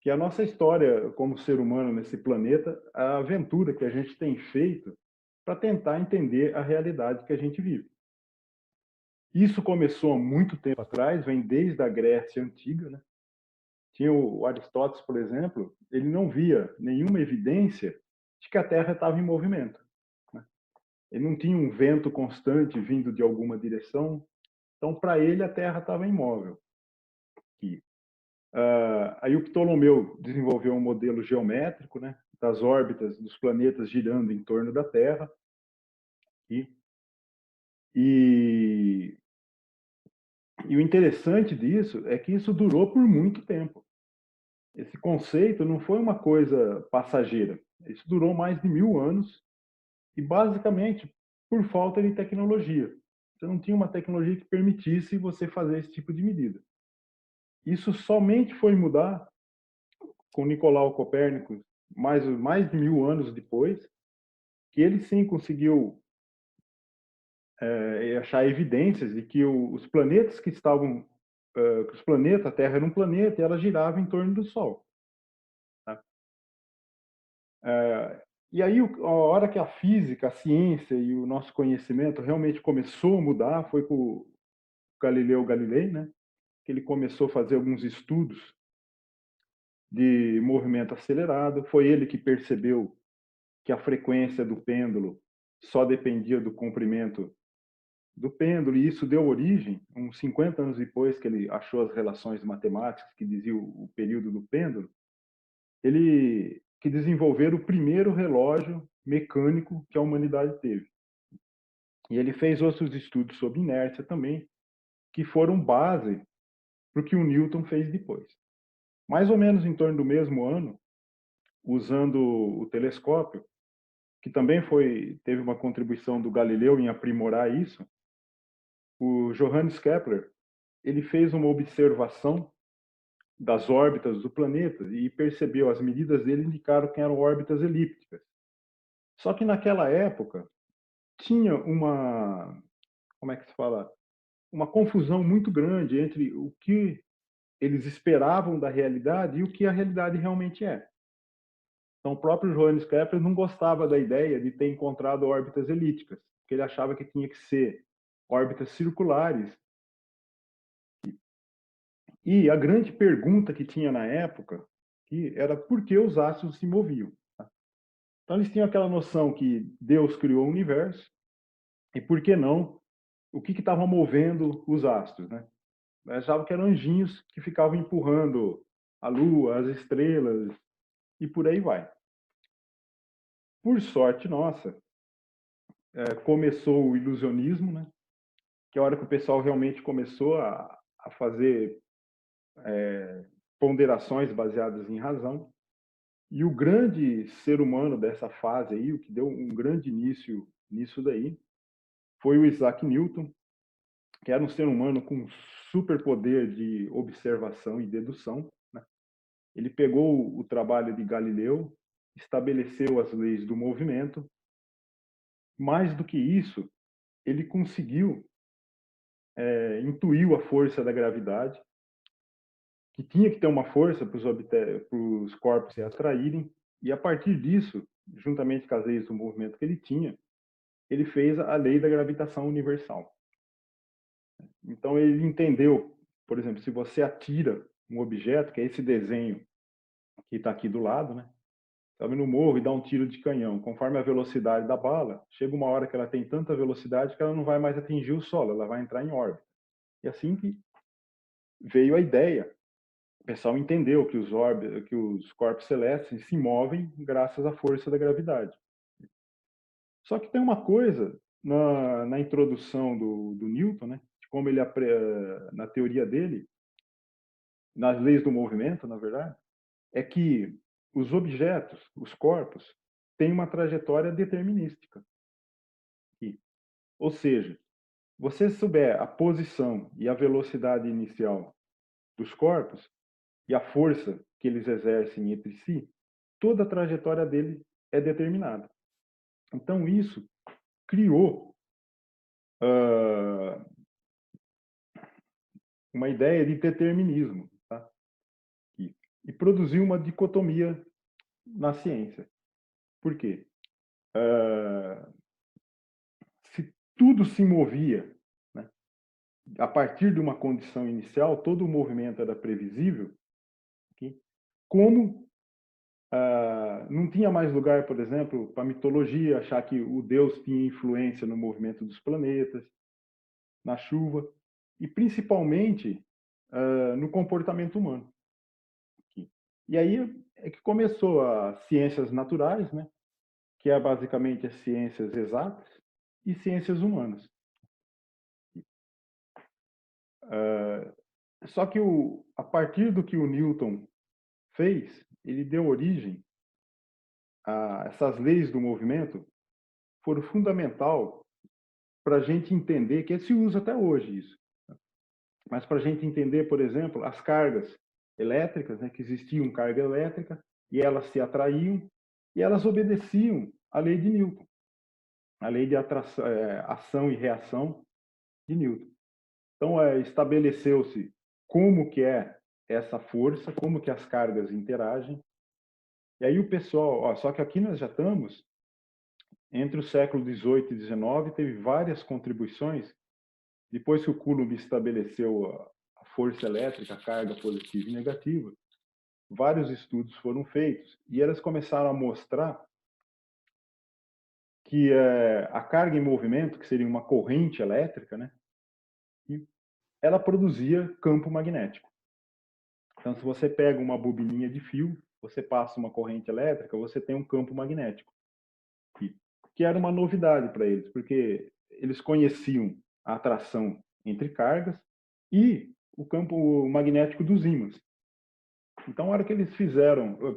que a nossa história como ser humano nesse planeta, a aventura que a gente tem feito para tentar entender a realidade que a gente vive. Isso começou há muito tempo atrás, vem desde a Grécia Antiga, né? Tinha o Aristóteles, por exemplo, ele não via nenhuma evidência de que a Terra estava em movimento, né? Ele não tinha um vento constante vindo de alguma direção, então para ele a Terra estava imóvel. Aí o Ptolomeu desenvolveu um modelo geométrico, né, das órbitas dos planetas girando em torno da Terra. E, e, e o interessante disso é que isso durou por muito tempo. Esse conceito não foi uma coisa passageira. Isso durou mais de 1000 anos e basicamente por falta de tecnologia. Você não tinha uma tecnologia que permitisse você fazer esse tipo de medida. Isso somente foi mudar com Nicolau Copérnico mais de 1000 anos depois, que ele sim conseguiu achar evidências de que os planetas que estavam, que os planetas, a Terra era um planeta e ela girava em torno do Sol. Tá? E aí, a hora que a física, a ciência e o nosso conhecimento realmente começou a mudar, foi com o Galileu Galilei, né? Que ele começou a fazer alguns estudos de movimento acelerado. Foi ele que percebeu que a frequência do pêndulo só dependia do comprimento do pêndulo, e isso deu origem, uns 50 anos depois que ele achou as relações matemáticas que diziam o período do pêndulo, ele que desenvolveu o primeiro relógio mecânico que a humanidade teve. E ele fez outros estudos sobre inércia também, que foram base para o que o Newton fez depois. Mais ou menos em torno do mesmo ano, usando o telescópio, que também teve uma contribuição do Galileu em aprimorar isso, o Johannes Kepler, ele fez uma observação das órbitas do planeta e percebeu, as medidas dele indicaram que eram órbitas elípticas. Só que naquela época tinha como é que se fala, uma confusão muito grande entre o que eles esperavam da realidade e o que a realidade realmente é. Então o próprio Johannes Kepler não gostava da ideia de ter encontrado órbitas elípticas, porque ele achava que tinha que ser órbitas circulares. E a grande pergunta que tinha na época que era por que os astros se moviam. Tá? Então eles tinham aquela noção que Deus criou o universo e por que não, o que estava movendo os astros, né? Eles achavam que eram anjinhos que ficavam empurrando a lua, as estrelas e por aí vai. Por sorte nossa, começou o ilusionismo, né? Que é a hora que o pessoal realmente começou a fazer ponderações baseadas em razão. E o grande ser humano dessa fase aí, o que deu um grande início nisso daí, foi o Isaac Newton, que era um ser humano com superpoder de observação e dedução, né? Ele pegou o trabalho de Galileu, estabeleceu as leis do movimento. Mais do que isso, ele conseguiu, intuiu a força da gravidade, que tinha que ter uma força para os corpos se atraírem, e a partir disso, juntamente com as leis do movimento que ele tinha, ele fez a lei da gravitação universal. Então ele entendeu, por exemplo, se você atira um objeto, que é esse desenho que está aqui do lado, né? Sobe no morro e dá um tiro de canhão. Conforme a velocidade da bala, chega uma hora que ela tem tanta velocidade que ela não vai mais atingir o solo, ela vai entrar em órbita. E assim que veio a ideia, o pessoal entendeu que que os corpos celestes se movem graças à força da gravidade. Só que tem uma coisa na introdução do Newton, né? De como ele na teoria dele, nas leis do movimento, na verdade, é que os objetos, os corpos, têm uma trajetória determinística. Ou seja, você souber a posição e a velocidade inicial dos corpos e a força que eles exercem entre si, toda a trajetória dele é determinada. Então isso criou uh, uma ideia de determinismo. Tá? e produziu uma dicotomia na ciência. Por quê? Se tudo se movia, né, a partir de uma condição inicial, todo o movimento era previsível, okay? Como não tinha mais lugar, por exemplo, para a mitologia, achar que o Deus tinha influência no movimento dos planetas, na chuva, e principalmente no comportamento humano. Okay? E aí é que começou as ciências naturais, né, que é basicamente as ciências exatas e ciências humanas. Só que a partir do que o Newton fez, ele deu origem a essas leis do movimento, foram fundamental para a gente entender, que se usa até hoje isso, mas para a gente entender, por exemplo, as cargas elétricas, né, que existiam carga elétrica, e elas se atraíam, e elas obedeciam à lei de Newton, a lei de atração, ação e reação de Newton. Então, estabeleceu-se como que é essa força, como que as cargas interagem. E aí o pessoal, só que aqui nós já estamos, entre o século XVIII e XIX, teve várias contribuições. Depois que o Coulomb estabeleceu a força elétrica, a carga positiva e negativa, vários estudos foram feitos e eles começaram a mostrar que a carga em movimento, que seria uma corrente elétrica, né, ela produzia campo magnético. Então, se você pega uma bobininha de fio, você passa uma corrente elétrica, você tem um campo magnético, que era uma novidade para eles, porque eles conheciam a atração entre cargas e o campo magnético dos ímãs. Então, a hora que eles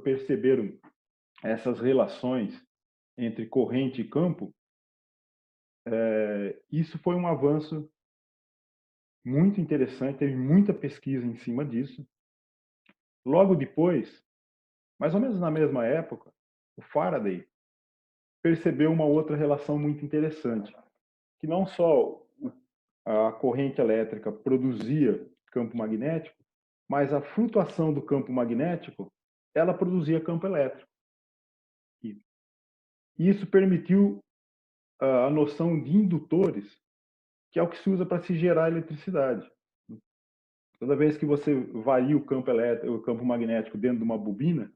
perceberam essas relações entre corrente e campo, isso foi um avanço muito interessante, teve muita pesquisa em cima disso. Logo depois, mais ou menos na mesma época, o Faraday percebeu uma outra relação muito interessante, que não só a corrente elétrica produzia campo magnético, mas a flutuação do campo magnético, ela produzia campo elétrico. E isso permitiu a noção de indutores, que é o que se usa para se gerar eletricidade. Toda vez que você varia o campo elétrico, o campo magnético dentro de uma bobina,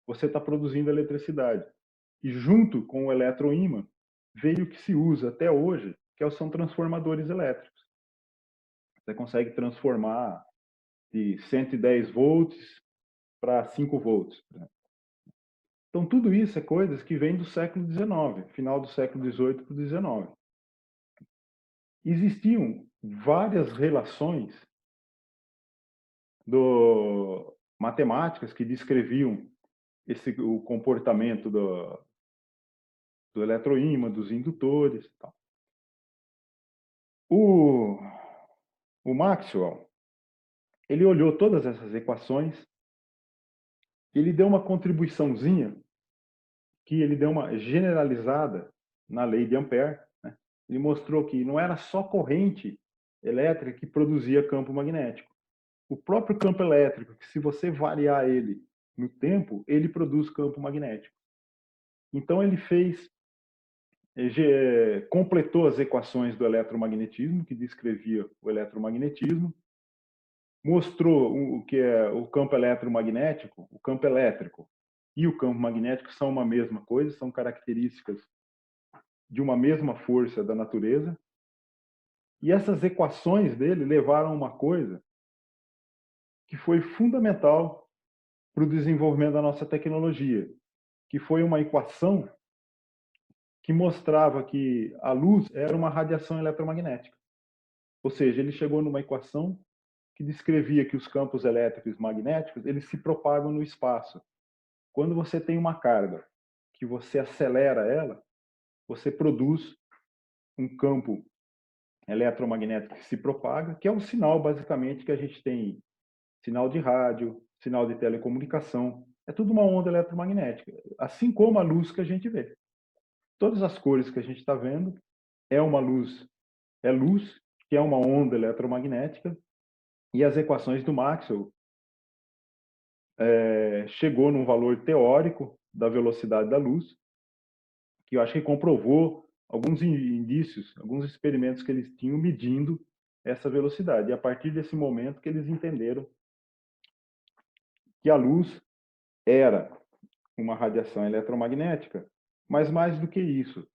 você está produzindo eletricidade. E junto com o eletroímã, veio o que se usa até hoje, que são transformadores elétricos. Você consegue transformar de 110 volts para 5 volts. Então, tudo isso é coisas que vêm do século XIX, final do século XVIII para o XIX. Existiam várias relações matemáticas que descreviam o comportamento do eletroímã, dos indutores. Tal. O Maxwell, ele olhou todas essas equações, ele deu uma contribuiçãozinha, que ele deu uma generalizada na lei de Ampère, né? Ele mostrou que não era só corrente elétrica que produzia campo magnético. O próprio campo elétrico, que se você variar ele no tempo, ele produz campo magnético. Então ele completou as equações do eletromagnetismo, que descrevia o eletromagnetismo, mostrou o que é o campo eletromagnético, o campo elétrico e o campo magnético são uma mesma coisa, são características de uma mesma força da natureza. E essas equações dele levaram a uma coisa que foi fundamental para o desenvolvimento da nossa tecnologia, que foi uma equação que mostrava que a luz era uma radiação eletromagnética. Ou seja, ele chegou numa equação que descrevia que os campos elétricos e magnéticos, eles se propagam no espaço. Quando você tem uma carga que você acelera ela, você produz um campo eletromagnético que se propaga, que é um sinal basicamente que a gente tem, sinal de rádio, sinal de telecomunicação, é tudo uma onda eletromagnética, assim como a luz que a gente vê. Todas as cores que a gente está vendo é uma luz, que é uma onda eletromagnética, e as equações do Maxwell chegou num valor teórico da velocidade da luz, que eu acho que comprovou alguns indícios, alguns experimentos que eles tinham medindo essa velocidade. E a partir desse momento que eles entenderam que a luz era uma radiação eletromagnética, mas mais do que isso,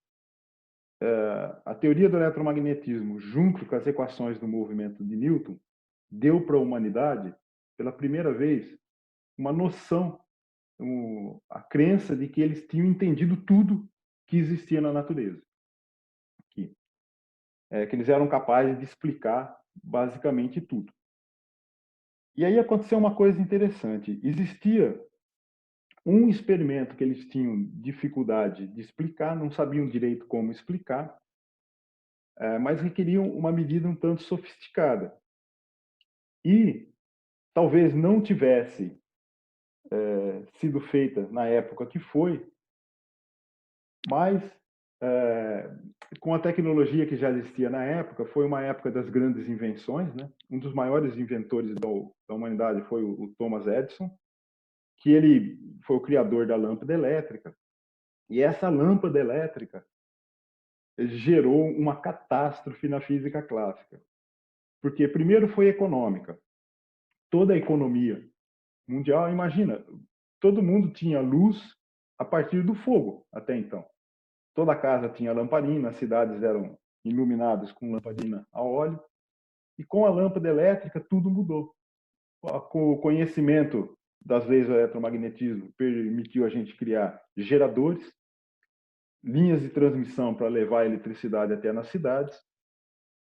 a teoria do eletromagnetismo, junto com as equações do movimento de Newton, deu para a humanidade, pela primeira vez, uma noção, a crença de que eles tinham entendido tudo que existia na natureza. Que eles eram capazes de explicar basicamente tudo. E aí aconteceu uma coisa interessante. Existia um experimento que eles tinham dificuldade de explicar, não sabiam direito como explicar, mas requeriam uma medida um tanto sofisticada. E talvez não tivesse sido feita na época que foi, mas com a tecnologia que já existia na época, foi uma época das grandes invenções, né? Um dos maiores inventores da humanidade foi o Thomas Edison, que ele foi o criador da lâmpada elétrica. E essa lâmpada elétrica gerou uma catástrofe na física clássica. Porque primeiro foi econômica. Toda a economia mundial, imagina, todo mundo tinha luz a partir do fogo até então. Toda casa tinha lamparina, as cidades eram iluminadas com lamparina a óleo. E com a lâmpada elétrica tudo mudou. Com o conhecimento das leis do eletromagnetismo permitiu a gente criar geradores, linhas de transmissão para levar a eletricidade até nas cidades,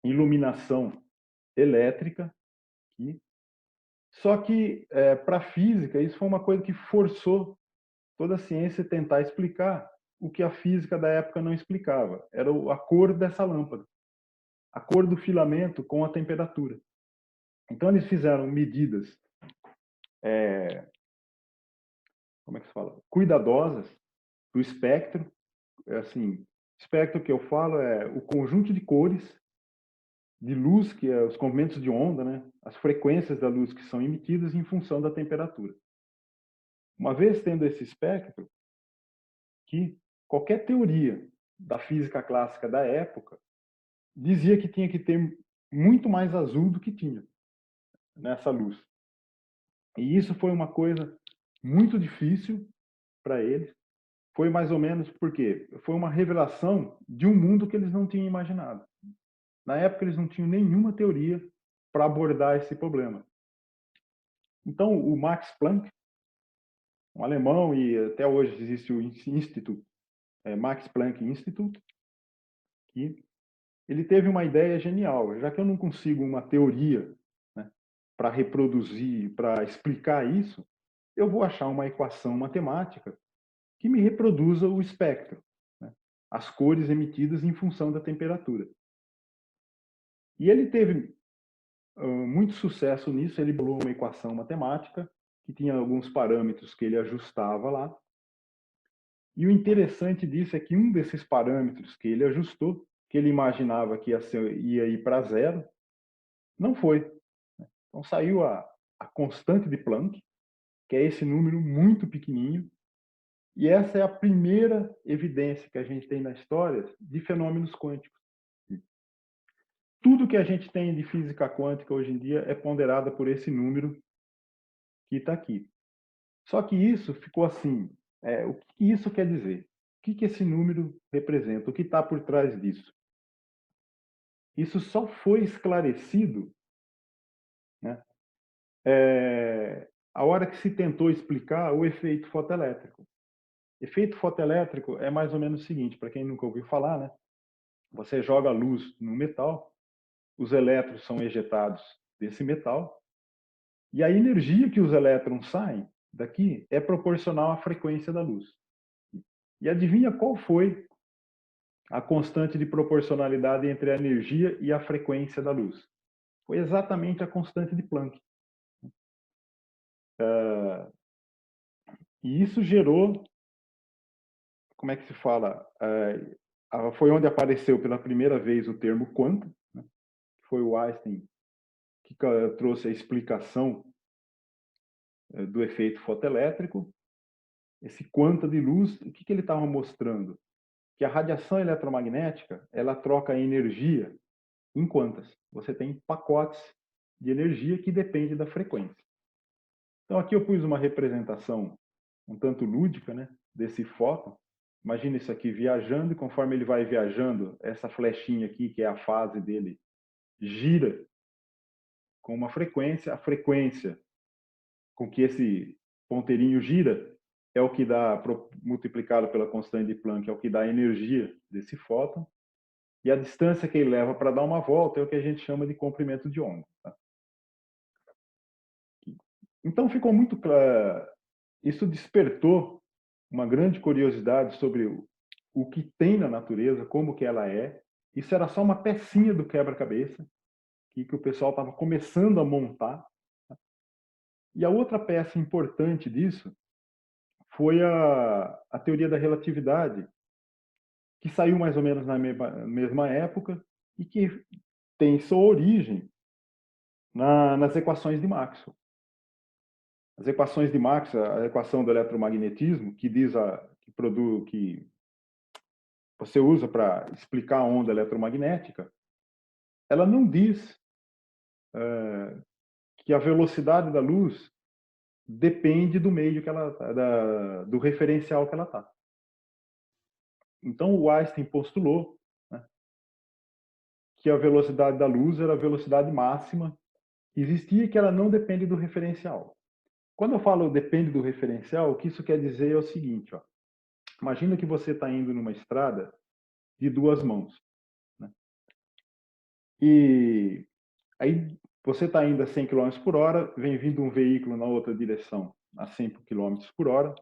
iluminação elétrica. Só que, para a física, isso foi uma coisa que forçou toda a ciência a tentar explicar o que a física da época não explicava. Era a cor dessa lâmpada, a cor do filamento com a temperatura. Então, eles fizeram medidas, como é que se fala? Cuidadosas do espectro. Assim, espectro que eu falo é o conjunto de cores de luz, que é os comprimentos de onda, né? As frequências da luz que são emitidas em função da temperatura. Uma vez tendo esse espectro, que qualquer teoria da física clássica da época dizia que tinha que ter muito mais azul do que tinha nessa luz. E isso foi uma coisa muito difícil para eles. Foi mais ou menos porque foi uma revelação de um mundo que eles não tinham imaginado. Na época, eles não tinham nenhuma teoria para abordar esse problema. Então, o Max Planck, um alemão, e até hoje existe o Instituto, Max Planck Institute, que ele teve uma ideia genial. Já que eu não consigo uma teoria, né, para reproduzir, para explicar isso, eu vou achar uma equação matemática que me reproduza o espectro, né, as cores emitidas em função da temperatura. E ele teve muito sucesso nisso. Ele bolou uma equação matemática que tinha alguns parâmetros que ele ajustava lá. E o interessante disso é que um desses parâmetros que ele ajustou, que ele imaginava que ia ir para zero, não foi. Então saiu a constante de Planck, que é esse número muito pequenininho, e essa é a primeira evidência que a gente tem na história de fenômenos quânticos. Tudo que a gente tem de física quântica hoje em dia é ponderada por esse número que está aqui. Só que isso ficou assim. O que isso quer dizer? O que esse número representa? O que está por trás disso? Isso só foi esclarecido, né, a hora que se tentou explicar o efeito fotoelétrico. Efeito fotoelétrico é mais ou menos o seguinte, para quem nunca ouviu falar, né? Você joga luz no metal, os elétrons são ejetados desse metal, e a energia que os elétrons saem daqui é proporcional à frequência da luz. E adivinha qual foi a constante de proporcionalidade entre a energia e a frequência da luz? Foi exatamente a constante de Planck. E isso gerou, como é que se fala? Foi onde apareceu pela primeira vez o termo quantum, né? Foi o Einstein que trouxe a explicação do efeito fotoelétrico, esse quanta de luz, o que ele estava mostrando? Que a radiação eletromagnética, ela troca energia em quantas. Você tem pacotes de energia que depende da frequência. Então aqui eu pus uma representação um tanto lúdica, né, desse fóton. Imagina isso aqui viajando e conforme ele vai viajando, essa flechinha aqui, que é a fase dele, gira com uma frequência. A frequência com que esse ponteirinho gira é o que dá, multiplicado pela constante de Planck, é o que dá a energia desse fóton. E a distância que ele leva para dar uma volta é o que a gente chama de comprimento de onda. Tá? Então ficou muito claro, isso despertou uma grande curiosidade sobre o que tem na natureza, como que ela é. Isso era só uma pecinha do quebra-cabeça que o pessoal estava começando a montar. E a outra peça importante disso foi a teoria da relatividade, que saiu mais ou menos na mesma época e que tem sua origem nas equações de Maxwell. As equações de Maxwell, a equação do eletromagnetismo, que diz que você usa para explicar a onda eletromagnética, ela não diz que a velocidade da luz depende do meio que ela do referencial que ela está. Então o Einstein postulou, né, que a velocidade da luz era a velocidade máxima que existia, que ela não depende do referencial. Quando eu falo depende do referencial, o que isso quer dizer é o seguinte, ó. Imagina que você está indo numa estrada de duas mãos, né? E aí você está indo a 100 km por hora, vem vindo um veículo na outra direção a 100 km por hora.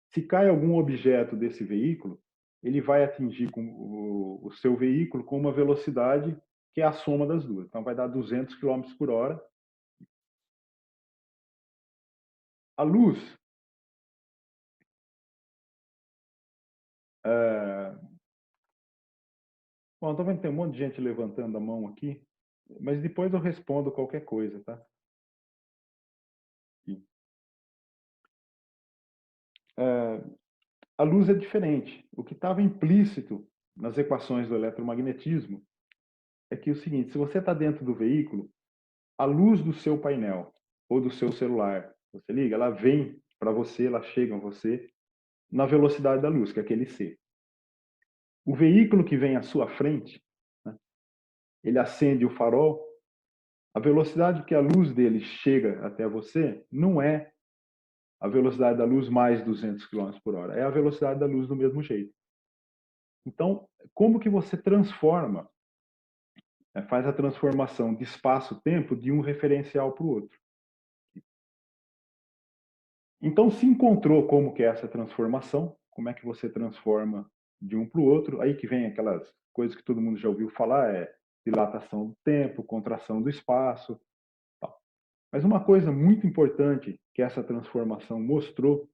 Se cai algum objeto desse veículo, ele vai atingir o seu veículo com uma velocidade que é a soma das duas. Então vai dar 200 km por hora. A luz, bom, estou vendo que tem um monte de gente levantando a mão aqui, mas depois eu respondo qualquer coisa, tá? A luz é diferente. O que estava implícito nas equações do eletromagnetismo é que é o seguinte: se você está dentro do veículo, a luz do seu painel ou do seu celular, você liga, ela vem para você, ela chega a você na velocidade da luz, que é aquele c. O veículo que vem à sua frente, né, ele acende o farol, a velocidade que a luz dele chega até você não é a velocidade da luz mais 200 km por hora, é a velocidade da luz do mesmo jeito. Então, como que você transforma, faz a transformação de espaço-tempo de um referencial para o outro? Então, se encontrou como que é essa transformação, como é que você transforma de um para o outro, aí que vem aquelas coisas que todo mundo já ouviu falar, dilatação do tempo, contração do espaço, tal. Mas uma coisa muito importante que essa transformação mostrou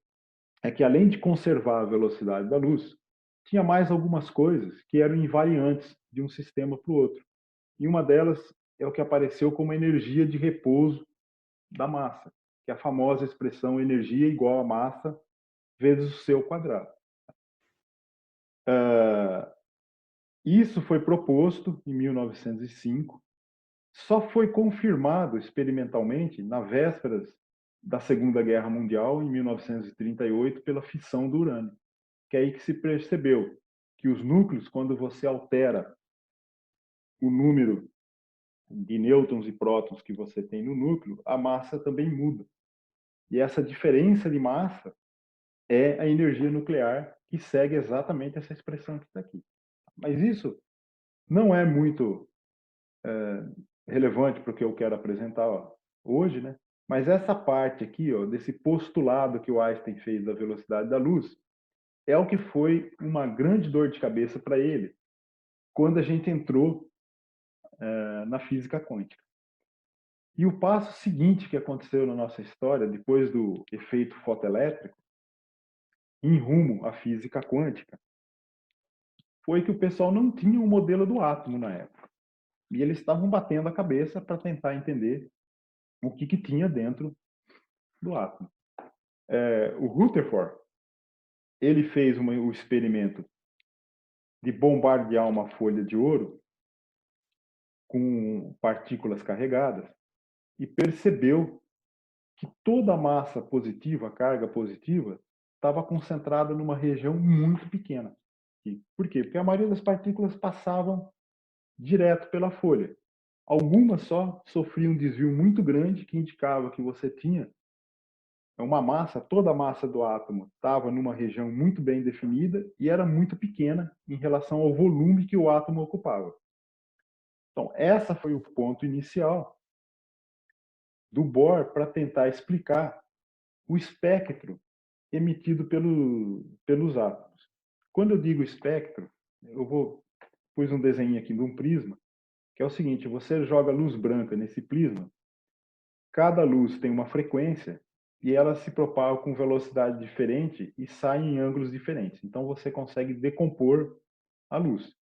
é que, além de conservar a velocidade da luz, tinha mais algumas coisas que eram invariantes de um sistema para o outro. E uma delas é o que apareceu como energia de repouso da massa, que é a famosa expressão energia igual a massa vezes o seu quadrado. Isso foi proposto em 1905, só foi confirmado experimentalmente na vésperas da Segunda Guerra Mundial, em 1938, pela fissão do urânio, que é aí que se percebeu que os núcleos, quando você altera o número de nêutrons e prótons que você tem no núcleo, a massa também muda. E essa diferença de massa é a energia nuclear, que segue exatamente essa expressão que está aqui. Mas isso não é muito relevante para o que eu quero apresentar hoje, né? Mas essa parte aqui, ó, desse postulado que o Einstein fez da velocidade da luz, é o que foi uma grande dor de cabeça para ele quando a gente entrou na física quântica. E o passo seguinte que aconteceu na nossa história, depois do efeito fotoelétrico, em rumo à física quântica, foi que o pessoal não tinha um modelo do átomo na época. E eles estavam batendo a cabeça para tentar entender o que tinha dentro do átomo. O Rutherford, ele fez o experimento de bombardear uma folha de ouro com partículas carregadas e percebeu que toda a massa positiva, a carga positiva, estava concentrada numa região muito pequena. Por quê? Porque a maioria das partículas passavam direto pela folha. Algumas só sofriam um desvio muito grande que indicava que você tinha uma massa, toda a massa do átomo estava numa região muito bem definida e era muito pequena em relação ao volume que o átomo ocupava. Então, essa foi o ponto inicial do Bohr para tentar explicar o espectro emitido pelos átomos. Quando eu digo espectro, pus um desenho aqui de um prisma, que é o seguinte: você joga luz branca nesse prisma, cada luz tem uma frequência e ela se propaga com velocidade diferente e sai em ângulos diferentes. Então você consegue decompor a luz.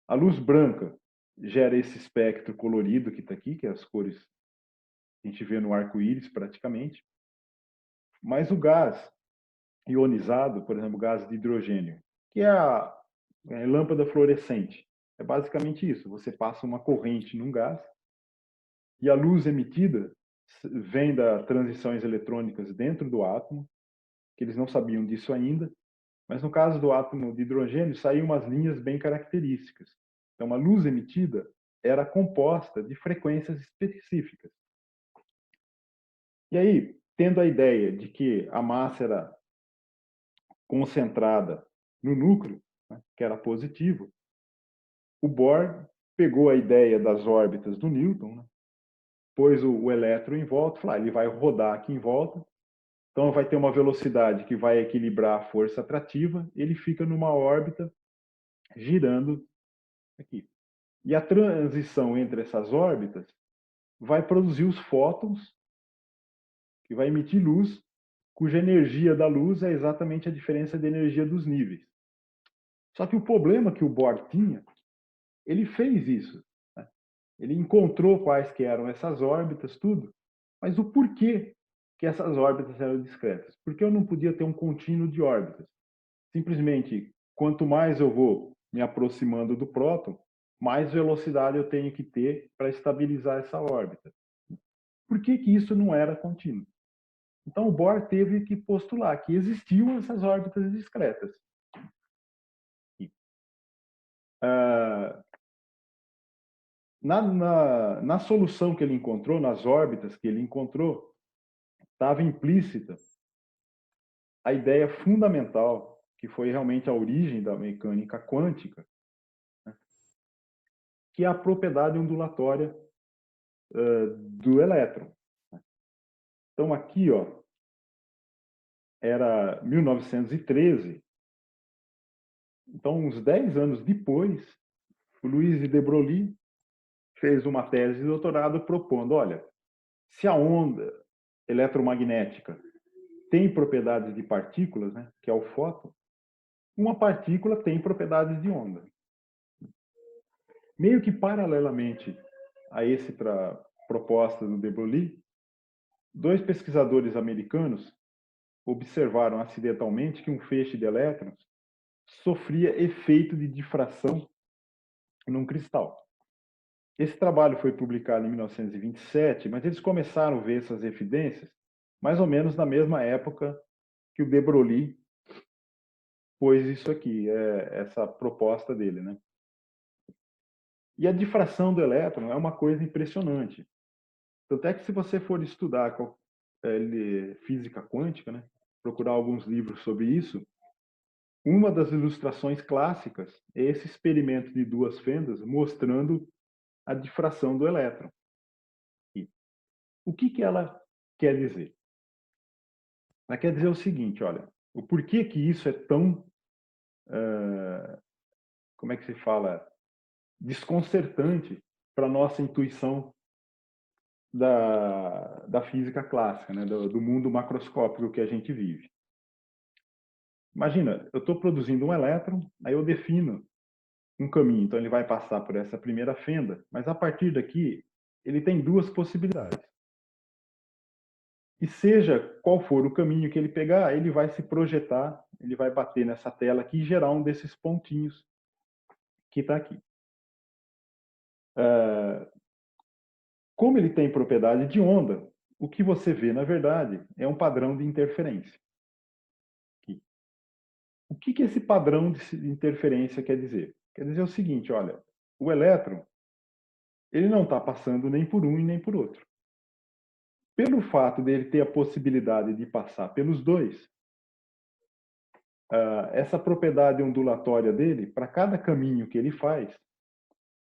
A luz branca gera esse espectro colorido que está aqui, que é as cores que a gente vê no arco-íris praticamente. Mas o gás ionizado, por exemplo, o gás de hidrogênio, que é a lâmpada fluorescente, é basicamente isso. Você passa uma corrente num gás e a luz emitida vem das transições eletrônicas dentro do átomo, que eles não sabiam disso ainda, mas no caso do átomo de hidrogênio saíam umas linhas bem características. Então, a luz emitida era composta de frequências específicas. E aí, tendo a ideia de que a massa era concentrada no núcleo, né, que era positivo, o Bohr pegou a ideia das órbitas do Newton, né, pôs o elétron em volta, falou, ele vai rodar aqui em volta, então vai ter uma velocidade que vai equilibrar a força atrativa, ele fica numa órbita girando aqui. E a transição entre essas órbitas vai produzir os fótons, que vai emitir luz, cuja energia da luz é exatamente a diferença de energia dos níveis. Só que o problema que o Bohr tinha, ele fez isso. Né? Ele encontrou quais que eram essas órbitas, tudo, mas o porquê que essas órbitas eram discretas? Porque eu não podia ter um contínuo de órbitas. Simplesmente, quanto mais eu vou me aproximando do próton, mais velocidade eu tenho que ter para estabilizar essa órbita. Por que que isso não era contínuo? Então, o Bohr teve que postular que existiam essas órbitas discretas. Uh, na solução que ele encontrou, nas órbitas que ele encontrou, estava implícita a ideia fundamental, que foi realmente a origem da mecânica quântica, né, que é a propriedade ondulatória do elétron. Então, aqui, ó, era 1913. Então, uns 10 anos depois, o Luiz de Broglie fez uma tese de doutorado propondo, olha, se a onda eletromagnética tem propriedades de partículas, né, que é o fóton, uma partícula tem propriedades de onda. Meio que paralelamente a essa proposta do de Broglie, dois pesquisadores americanos observaram acidentalmente que um feixe de elétrons sofria efeito de difração num cristal. Esse trabalho foi publicado em 1927, mas eles começaram a ver essas evidências mais ou menos na mesma época que o de Broglie pôs isso aqui, essa proposta dele, né? E a difração do elétron é uma coisa impressionante. Tanto é que se você for estudar física quântica, né, procurar alguns livros sobre isso, uma das ilustrações clássicas é esse experimento de duas fendas mostrando a difração do elétron. E o que ela quer dizer? Ela quer dizer o seguinte, olha, o porquê que isso é tão, como é que se fala, desconcertante para a nossa intuição da física clássica, né, do mundo macroscópico que a gente vive. Imagina, eu estou produzindo um elétron, aí eu defino um caminho, então ele vai passar por essa primeira fenda, mas a partir daqui ele tem duas possibilidades. E seja qual for o caminho que ele pegar, ele vai se projetar, ele vai bater nessa tela aqui e gerar um desses pontinhos que está aqui. Como ele tem propriedade de onda, o que você vê, na verdade, é um padrão de interferência. Aqui. O que esse padrão de interferência quer dizer? Quer dizer o seguinte, olha, o elétron, ele não está passando nem por um e nem por outro. Pelo fato dele ter a possibilidade de passar pelos dois, essa propriedade ondulatória dele, para cada caminho que ele faz,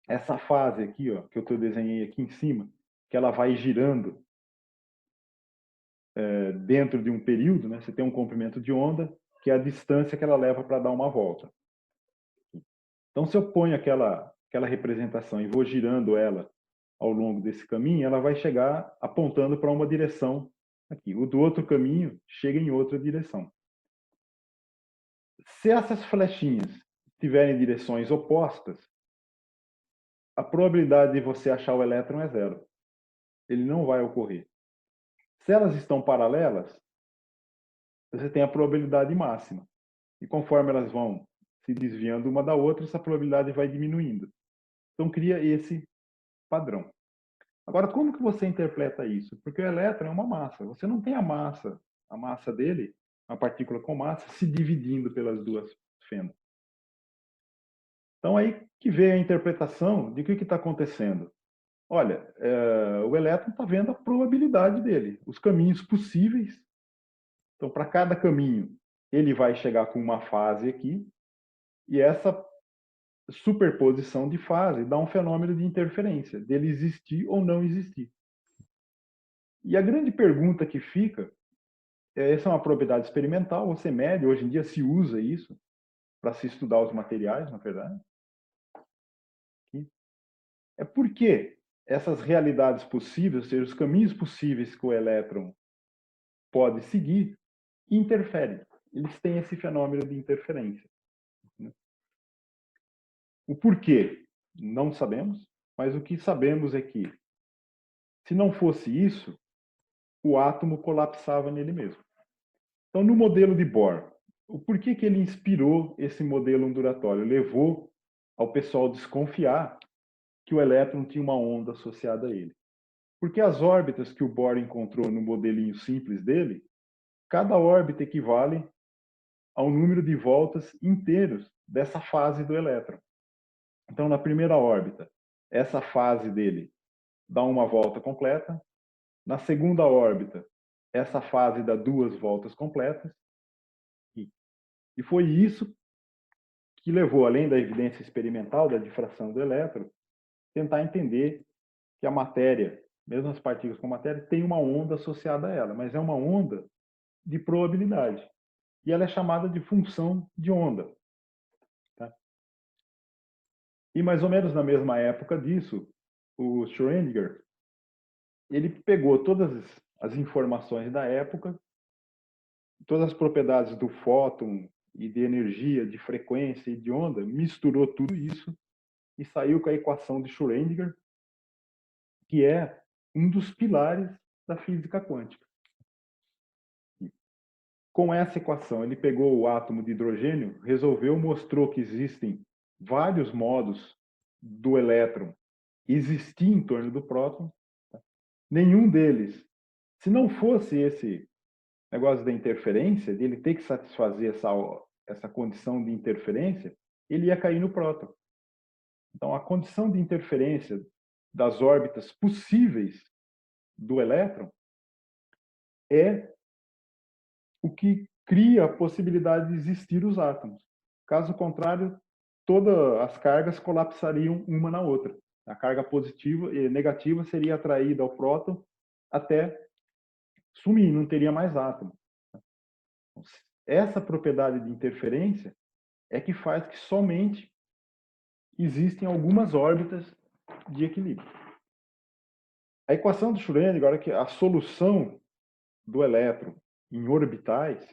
essa fase aqui, ó, que eu desenhei aqui em cima, que ela vai girando dentro de um período, né? Você tem um comprimento de onda, que é a distância que ela leva para dar uma volta. Então, se eu ponho aquela representação e vou girando ela ao longo desse caminho, ela vai chegar apontando para uma direção aqui. O do outro caminho chega em outra direção. Se essas flechinhas tiverem direções opostas, a probabilidade de você achar o elétron é zero. Ele não vai ocorrer. Se elas estão paralelas, você tem a probabilidade máxima. E conforme elas vão se desviando uma da outra, essa probabilidade vai diminuindo. Então cria esse padrão. Agora, como que você interpreta isso? Porque o elétron é uma massa. Você não tem a massa dele, a partícula com massa, se dividindo pelas duas fendas. Então aí que vem a interpretação de o que está acontecendo. Olha, o elétron está vendo a probabilidade dele, os caminhos possíveis. Então, para cada caminho, ele vai chegar com uma fase aqui, e essa superposição de fase dá um fenômeno de interferência, dele existir ou não existir. E a grande pergunta que fica, essa é uma propriedade experimental, você mede, hoje em dia se usa isso para se estudar os materiais, na verdade. É por que essas realidades possíveis, ou seja, os caminhos possíveis que o elétron pode seguir, interferem. Eles têm esse fenômeno de interferência. O porquê? Não sabemos, mas o que sabemos é que, se não fosse isso, o átomo colapsava nele mesmo. Então, no modelo de Bohr, o porquê que ele inspirou esse modelo ondulatório? Levou ao pessoal desconfiar que o elétron tinha uma onda associada a ele. Porque as órbitas que o Bohr encontrou no modelinho simples dele, cada órbita equivale ao número de voltas inteiros dessa fase do elétron. Então, na primeira órbita, essa fase dele dá uma volta completa. Na segunda órbita, essa fase dá duas voltas completas. E foi isso que levou, além da evidência experimental da difração do elétron, tentar entender que a matéria, mesmo as partículas com matéria, tem uma onda associada a ela, mas é uma onda de probabilidade. E ela é chamada de função de onda. Tá? E mais ou menos na mesma época disso, o Schrödinger, ele pegou todas as informações da época, todas as propriedades do fóton e de energia, de frequência e de onda, misturou tudo isso e saiu com a equação de Schrödinger, que é um dos pilares da física quântica. Com essa equação, ele pegou o átomo de hidrogênio, resolveu, mostrou que existem vários modos do elétron existir em torno do próton. Nenhum deles, se não fosse esse negócio da interferência, dele ter que satisfazer essa condição de interferência, ele ia cair no próton. Então, a condição de interferência das órbitas possíveis do elétron é o que cria a possibilidade de existir os átomos. Caso contrário, todas as cargas colapsariam uma na outra. A carga positiva e negativa seria atraída ao próton até sumir, não teria mais átomo. Essa propriedade de interferência é que faz que somente existem algumas órbitas de equilíbrio. A equação de Schrödinger, agora que a solução do elétron em orbitais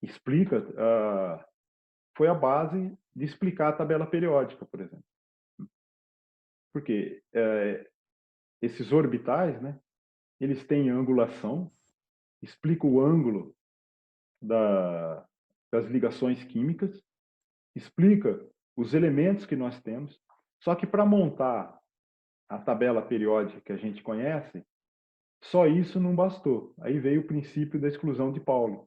explica, foi a base de explicar a tabela periódica, por exemplo. Porque esses orbitais, né, eles têm angulação, explica o ângulo das ligações químicas, explica os elementos que nós temos. Só que para montar a tabela periódica que a gente conhece, só isso não bastou. Aí veio o princípio da exclusão de Pauli,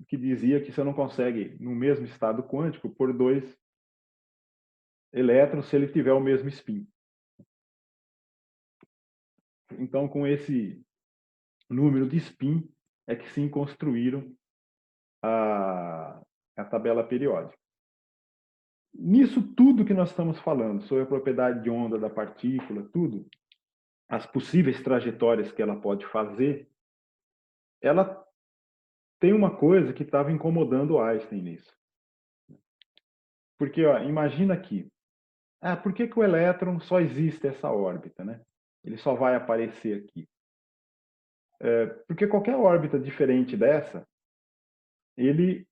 que dizia que você não consegue, no mesmo estado quântico, pôr dois elétrons se ele tiver o mesmo spin. Então, com esse número de spin, é que se construíram a tabela periódica. Nisso tudo que nós estamos falando, sobre a propriedade de onda da partícula, tudo, as possíveis trajetórias que ela pode fazer, ela tem uma coisa que estava incomodando o Einstein nisso. Porque, ó, imagina aqui, por que o elétron só existe essa órbita, né? Ele só vai aparecer aqui. Porque qualquer órbita diferente dessa, ele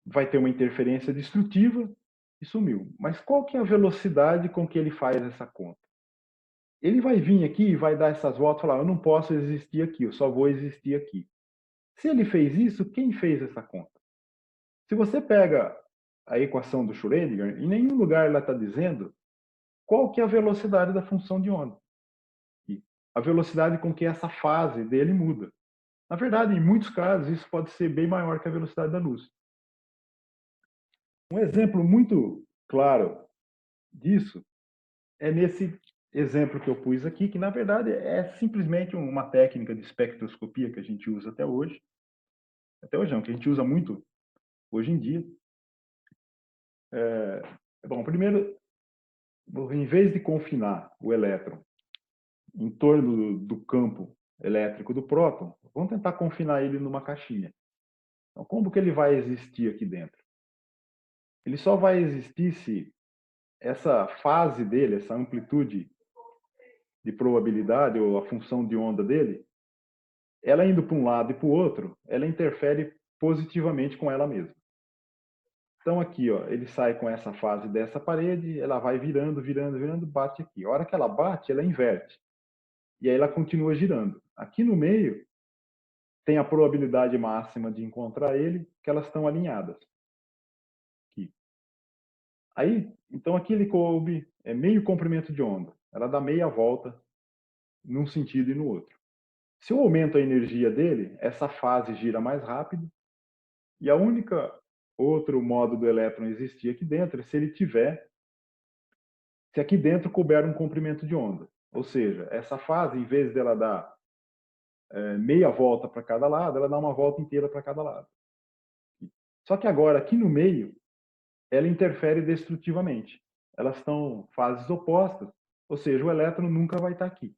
vai ter uma interferência destrutiva e sumiu. Mas qual que é a velocidade com que ele faz essa conta? Ele vai vir aqui e vai dar essas voltas e falar, eu não posso existir aqui, eu só vou existir aqui. Se ele fez isso, quem fez essa conta? Se você pega a equação do Schrödinger, em nenhum lugar ela está dizendo qual que é a velocidade da função de onda. A velocidade com que essa fase dele muda. Na verdade, em muitos casos, isso pode ser bem maior que a velocidade da luz. Um exemplo muito claro disso é nesse exemplo que eu pus aqui, que na verdade é simplesmente uma técnica de espectroscopia que a gente usa até hoje. Até hoje não, que a gente usa muito hoje em dia. Bom, primeiro, em vez de confinar o elétron em torno do campo elétrico do próton, vamos tentar confinar ele numa caixinha. Então, como que ele vai existir aqui dentro? Ele só vai existir se essa fase dele, essa amplitude de probabilidade ou a função de onda dele, ela indo para um lado e para o outro, ela interfere positivamente com ela mesma. Então aqui, ó, ele sai com essa fase dessa parede, ela vai virando, virando, virando, bate aqui. A hora que ela bate, ela inverte. E aí ela continua girando. Aqui no meio tem a probabilidade máxima de encontrar ele, que elas estão alinhadas. Aqui. Aí, então aqui ele coube meio comprimento de onda. Ela dá meia volta num sentido e no outro. Se eu aumento a energia dele, essa fase gira mais rápido. E a única outro modo do elétron existir aqui dentro é se ele tiver, se aqui dentro couber um comprimento de onda. Ou seja, essa fase, em vez dela dar meia volta para cada lado, ela dá uma volta inteira para cada lado. Só que agora, aqui no meio, ela interfere destrutivamente. Elas estão fases opostas, ou seja, o elétron nunca vai estar aqui.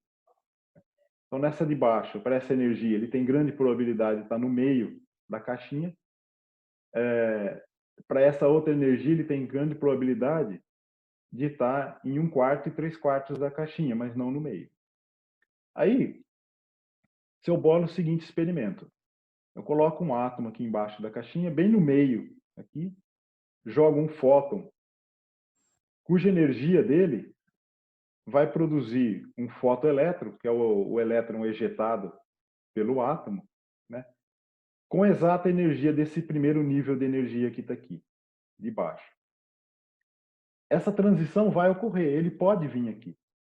Então, nessa de baixo, para essa energia, ele tem grande probabilidade de estar no meio da caixinha. Para essa outra energia, ele tem grande probabilidade de estar em 1/4 e 3/4 da caixinha, mas não no meio. Aí, se eu bolo o seguinte experimento, eu coloco um átomo aqui embaixo da caixinha, bem no meio, aqui, jogo um fóton, cuja energia dele vai produzir um fotoelétron, que é o elétron ejetado pelo átomo, né, com exata energia desse primeiro nível de energia que está aqui, de baixo. Essa transição vai ocorrer, ele pode vir aqui.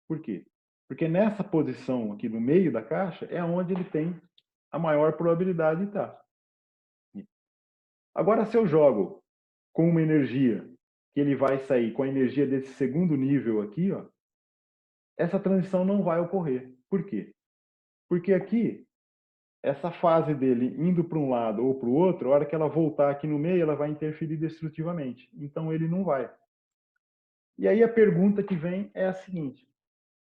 Por quê? Porque nessa posição aqui no meio da caixa é onde ele tem a maior probabilidade de estar. Agora, se eu jogo com uma energia que ele vai sair com a energia desse segundo nível aqui, ó, essa transição não vai ocorrer. Por quê? Porque aqui, essa fase dele indo para um lado ou para o outro, a hora que ela voltar aqui no meio, ela vai interferir destrutivamente. Então, ele não vai. E aí a pergunta que vem é a seguinte: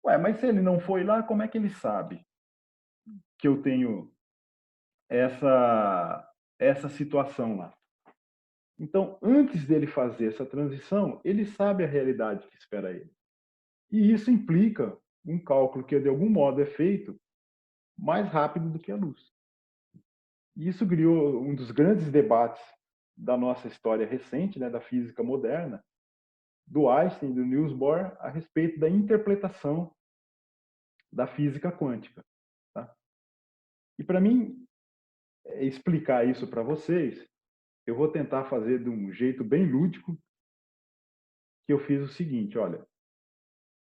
ué, mas se ele não foi lá, como é que ele sabe que eu tenho essa situação lá? Então, antes dele fazer essa transição, ele sabe a realidade que espera ele. E isso implica um cálculo que, de algum modo, é feito mais rápido do que a luz. E isso criou um dos grandes debates da nossa história recente, né, da física moderna, do Einstein e do Niels Bohr, a respeito da interpretação da física quântica. E para mim explicar isso para vocês, eu vou tentar fazer de um jeito bem lúdico, que eu fiz o seguinte, olha,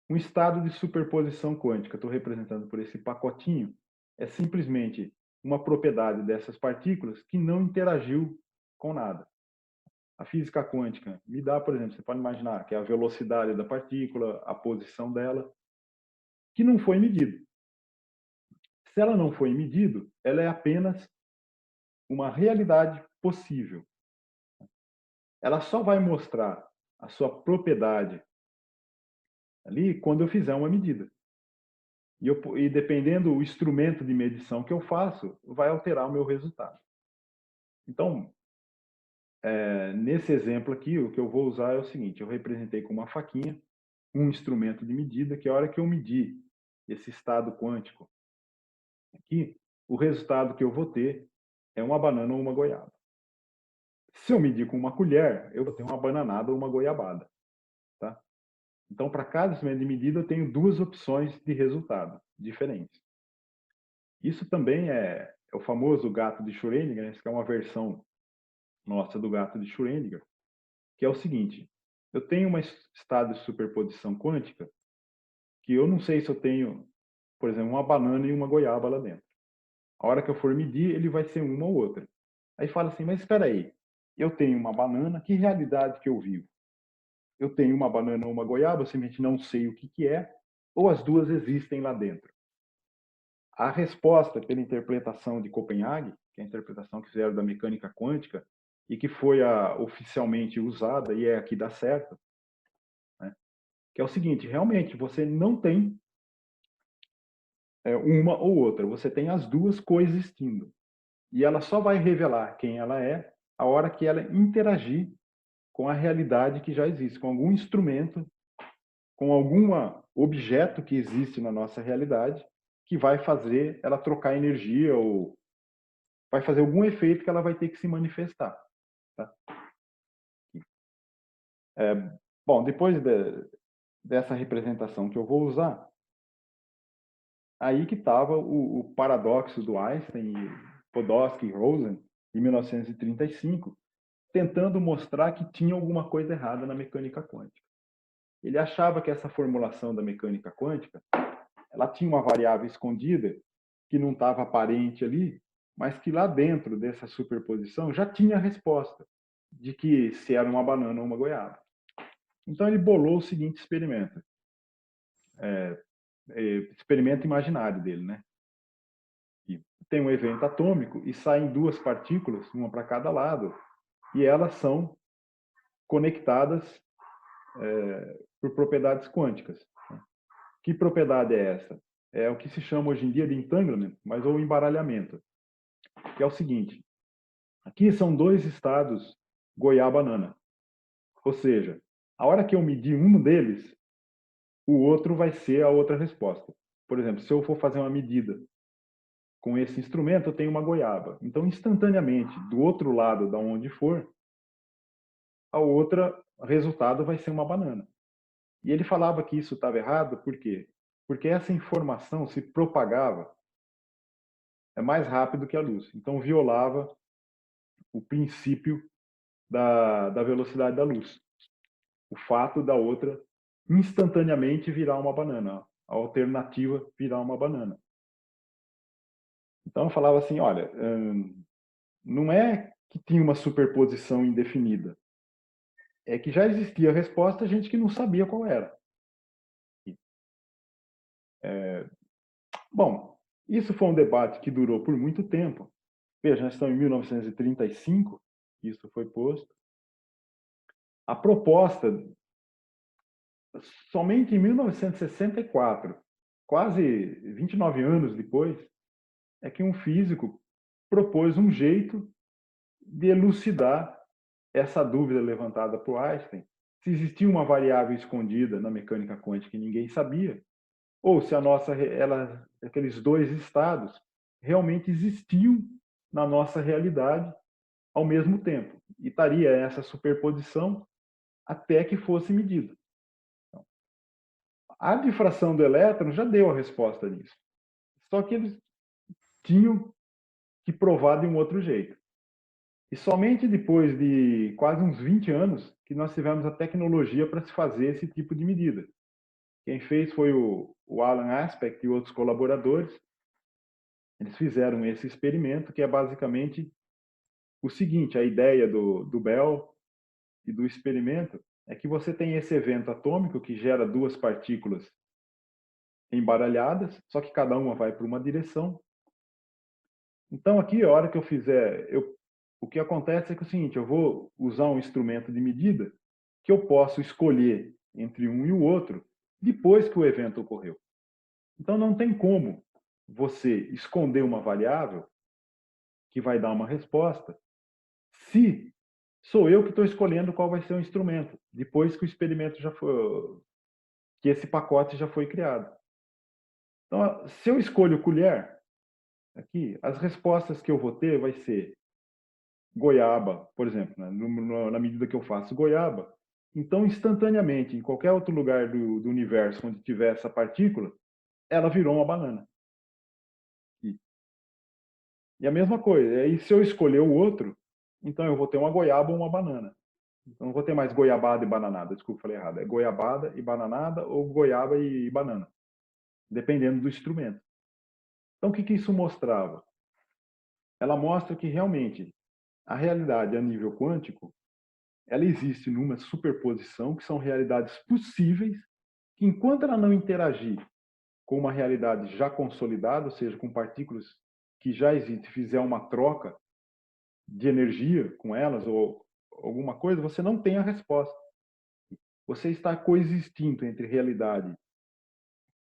um estado de superposição quântica, estou representando por esse pacotinho, é simplesmente uma propriedade dessas partículas que não interagiu com nada. A física quântica me dá, por exemplo, você pode imaginar que é a velocidade da partícula, a posição dela, que não foi medido. Se ela não foi medido, ela é apenas uma realidade possível. Ela só vai mostrar a sua propriedade ali quando eu fizer uma medida. E dependendo do instrumento de medição que eu faço, vai alterar o meu resultado. Então, nesse exemplo aqui, o que eu vou usar é o seguinte, eu representei com uma faquinha um instrumento de medida que a hora que eu medir esse estado quântico aqui, o resultado que eu vou ter é uma banana ou uma goiaba. Se eu medir com uma colher, eu vou ter uma bananada ou uma goiabada. Tá? Então, para cada instrumento de medida, eu tenho duas opções de resultado diferentes. Isso também é o famoso gato de Schrödinger, né? Que é uma versão nossa do gato de Schrödinger, que é o seguinte, eu tenho um estado de superposição quântica que eu não sei se eu tenho, por exemplo, uma banana e uma goiaba lá dentro. A hora que eu for medir, ele vai ser uma ou outra. Aí fala assim, mas espera aí, eu tenho uma banana, que realidade que eu vivo? Eu tenho uma banana ou uma goiaba, eu simplesmente não sei o que que é, ou as duas existem lá dentro. A resposta pela interpretação de Copenhague, que é a interpretação que fizeram da mecânica quântica, e que foi oficialmente usada, e é a que dá certo, né? Que é o seguinte, realmente, você não tem uma ou outra, você tem as duas coexistindo. E ela só vai revelar quem ela é a hora que ela interagir com a realidade que já existe, com algum instrumento, com algum objeto que existe na nossa realidade, que vai fazer ela trocar energia ou vai fazer algum efeito que ela vai ter que se manifestar. Tá? É, bom, depois dessa representação que eu vou usar, aí que estava o paradoxo do Einstein, Podolsky e Rosen, em 1935, tentando mostrar que tinha alguma coisa errada na mecânica quântica. Ele achava que essa formulação da mecânica quântica, ela tinha uma variável escondida que não estava aparente ali, mas que lá dentro dessa superposição já tinha a resposta de que se era uma banana ou uma goiaba. Então ele bolou o seguinte experimento, experimento imaginário dele, né? E tem um evento atômico e saem duas partículas, uma para cada lado, e elas são conectadas por propriedades quânticas. Que propriedade é essa? É o que se chama hoje em dia de entanglement, mas ou embaralhamento, que é o seguinte, aqui são dois estados goiaba-banana, ou seja, a hora que eu medir um deles, o outro vai ser a outra resposta. Por exemplo, se eu for fazer uma medida com esse instrumento, eu tenho uma goiaba. Então, instantaneamente, do outro lado da onde for, a outra resultado vai ser uma banana. E ele falava que isso estava errado, por quê? Porque essa informação se propagava mais rápido que a luz. Então, violava o princípio da velocidade da luz. O fato da outra instantaneamente virar uma banana, a alternativa virar uma banana. Então, eu falava assim, olha, não é que tinha uma superposição indefinida, é que já existia a resposta, a gente que não sabia qual era. Bom, isso foi um debate que durou por muito tempo. Veja, nós estamos em 1935, isso foi posto. A proposta, somente em 1964, quase 29 anos depois, é que um físico propôs um jeito de elucidar essa dúvida levantada por Einstein, se existia uma variável escondida na mecânica quântica que ninguém sabia, ou se aqueles dois estados realmente existiam na nossa realidade ao mesmo tempo. E estaria essa superposição até que fosse medida. Então, a difração do elétron já deu a resposta nisso. Só que eles tinham que provar de um outro jeito. E somente depois de quase uns 20 anos que nós tivemos a tecnologia para se fazer esse tipo de medida. Quem fez foi o Alan Aspect e outros colaboradores. Eles fizeram esse experimento, que é basicamente o seguinte: a ideia do Bell e do experimento é que você tem esse evento atômico que gera duas partículas embaralhadas, só que cada uma vai para uma direção. Então, aqui, a hora que eu fizer, o que acontece é que é o seguinte: eu vou usar um instrumento de medida que eu posso escolher entre um e o outro depois que o evento ocorreu. Então, não tem como você esconder uma variável que vai dar uma resposta se sou eu que estou escolhendo qual vai ser o instrumento, depois que o experimento já foi, que esse pacote já foi criado. Então, se eu escolho colher, aqui, as respostas que eu vou ter vai ser goiaba, por exemplo, né? Na medida que eu faço goiaba, então instantaneamente, em qualquer outro lugar do universo onde tiver essa partícula, ela virou uma banana. E a mesma coisa, aí se eu escolher o outro, então eu vou ter uma goiaba ou uma banana. Então não vou ter mais goiabada e bananada, desculpa, falei errado. É goiabada e bananada ou goiaba e banana, dependendo do instrumento. Então o que isso mostrava? Ela mostra que realmente a realidade a nível quântico, ela existe numa superposição, que são realidades possíveis, que enquanto ela não interagir com uma realidade já consolidada, ou seja, com partículas que já existem, fizer uma troca de energia com elas ou alguma coisa, você não tem a resposta. Você está coexistindo entre realidade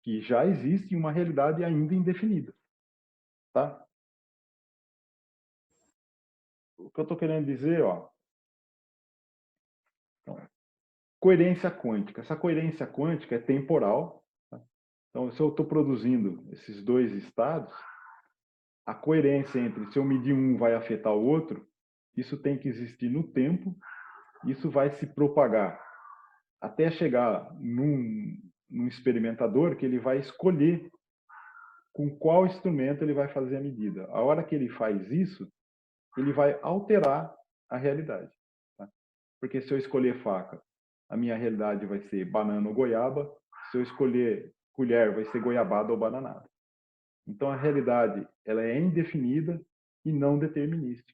que já existe e uma realidade ainda indefinida, tá? O que eu estou querendo dizer, ó, então, coerência quântica. Essa coerência quântica é temporal. Tá? Então, se eu estou produzindo esses dois estados, a coerência entre se eu medir um vai afetar o outro, isso tem que existir no tempo, isso vai se propagar até chegar num experimentador que ele vai escolher com qual instrumento ele vai fazer a medida. A hora que ele faz isso, ele vai alterar a realidade. Tá? Porque se eu escolher faca, a minha realidade vai ser banana ou goiaba. Se eu escolher colher, vai ser goiabada ou bananada. Então a realidade ela é indefinida e não determinística.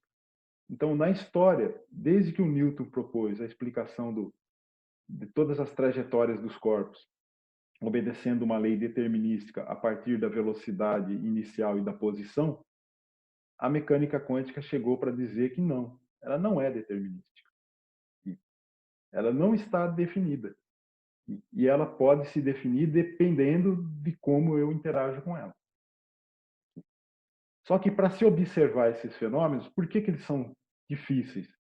Então na história, desde que o Newton propôs a explicação de todas as trajetórias dos corpos, obedecendo uma lei determinística a partir da velocidade inicial e da posição, a mecânica quântica chegou para dizer que não, ela não é determinística. Ela não está definida. E ela pode se definir dependendo de como eu interajo com ela. Só que para se observar esses fenômenos, por que eles são difíceis?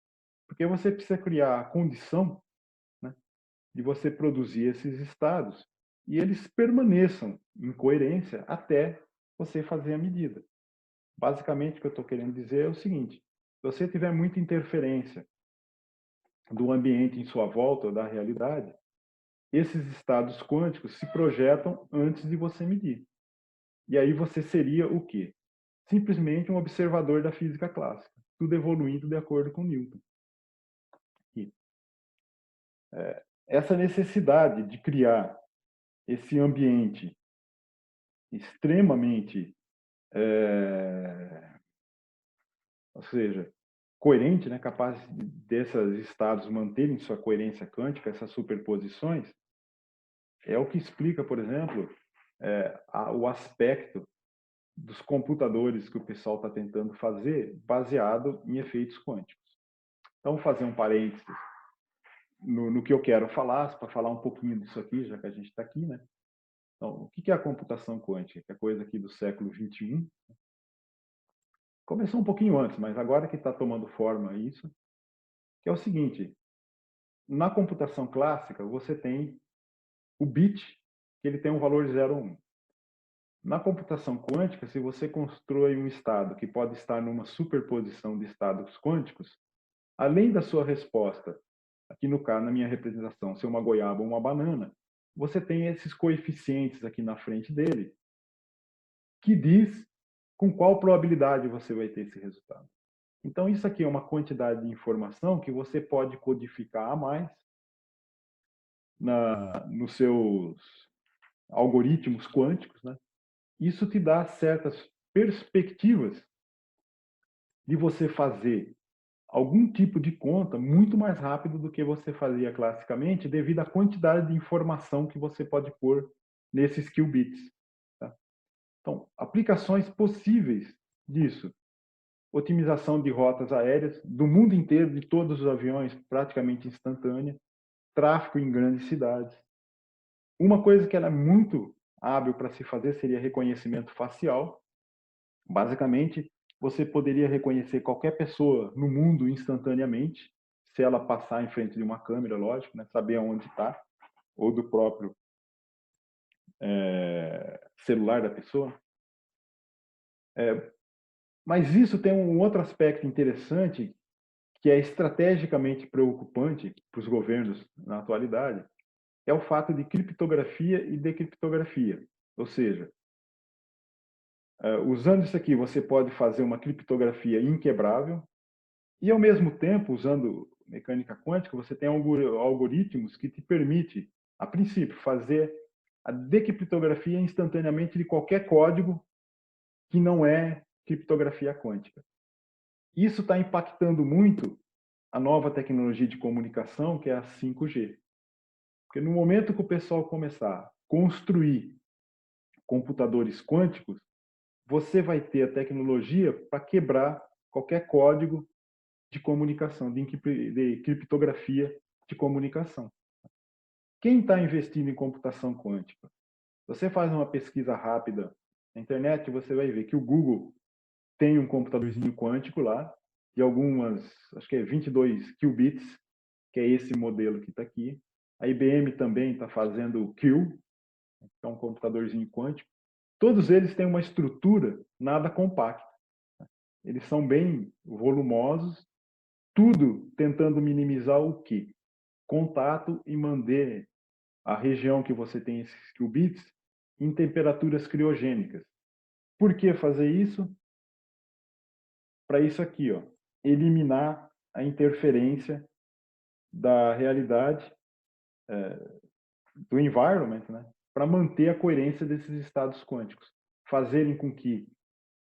Porque você precisa criar a condição, né, de você produzir esses estados e eles permaneçam em coerência até você fazer a medida. Basicamente, o que eu estou querendo dizer é o seguinte: se você tiver muita interferência do ambiente em sua volta, ou da realidade, esses estados quânticos se projetam antes de você medir. E aí você seria o quê? Simplesmente um observador da física clássica, tudo evoluindo de acordo com Newton. E, essa necessidade de criar esse ambiente extremamente, ou seja, coerente, né, capaz desses estados manterem sua coerência quântica, essas superposições, é o que explica, por exemplo, o aspecto dos computadores que o pessoal está tentando fazer baseado em efeitos quânticos. Então, vou fazer um parênteses no que eu quero falar, para falar um pouquinho disso aqui, já que a gente está aqui, né? Então, o que é a computação quântica? Que é coisa aqui do século XXI. Começou um pouquinho antes, mas agora que está tomando forma isso, que é o seguinte: na computação clássica, você tem o bit, que ele tem um valor 0 ou 1. Na computação quântica, se você constrói um estado que pode estar numa superposição de estados quânticos, além da sua resposta, aqui no caso, na minha representação, ser uma goiaba ou uma banana, você tem esses coeficientes aqui na frente dele, que diz com qual probabilidade você vai ter esse resultado. Então, isso aqui é uma quantidade de informação que você pode codificar a mais nos seus algoritmos quânticos, né? Isso te dá certas perspectivas de você fazer algum tipo de conta muito mais rápido do que você fazia classicamente, devido à quantidade de informação que você pode pôr nesses qubits. Tá? Então, aplicações possíveis disso: otimização de rotas aéreas do mundo inteiro, de todos os aviões, praticamente instantânea, tráfego em grandes cidades. Uma coisa que ela é muito hábil para se fazer seria reconhecimento facial. Basicamente, você poderia reconhecer qualquer pessoa no mundo instantaneamente, se ela passar em frente de uma câmera, lógico, né? Saber onde está, ou do próprio celular da pessoa. Mas isso tem um outro aspecto interessante, que é estrategicamente preocupante para os governos na atualidade, é o fato de criptografia e decriptografia. Ou seja, usando isso aqui, você pode fazer uma criptografia inquebrável e, ao mesmo tempo, usando mecânica quântica, você tem algoritmos que te permitem, a princípio, fazer a decriptografia instantaneamente de qualquer código que não é criptografia quântica. Isso está impactando muito a nova tecnologia de comunicação, que é a 5G. Porque no momento que o pessoal começar a construir computadores quânticos, você vai ter a tecnologia para quebrar qualquer código de comunicação, de criptografia de comunicação. Quem está investindo em computação quântica? Você faz uma pesquisa rápida na internet, você vai ver que o Google tem um computadorzinho quântico lá, de algumas, acho que é 22 qubits, que é esse modelo que está aqui. A IBM também está fazendo o Q, que é um computadorzinho quântico. Todos eles têm uma estrutura nada compacta. Eles são bem volumosos, tudo tentando minimizar o quê? Contato e manter a região que você tem esses qubits em temperaturas criogênicas. Por que fazer isso? Para isso aqui, ó, eliminar a interferência da realidade, do environment, né, para manter a coerência desses estados quânticos, fazerem com que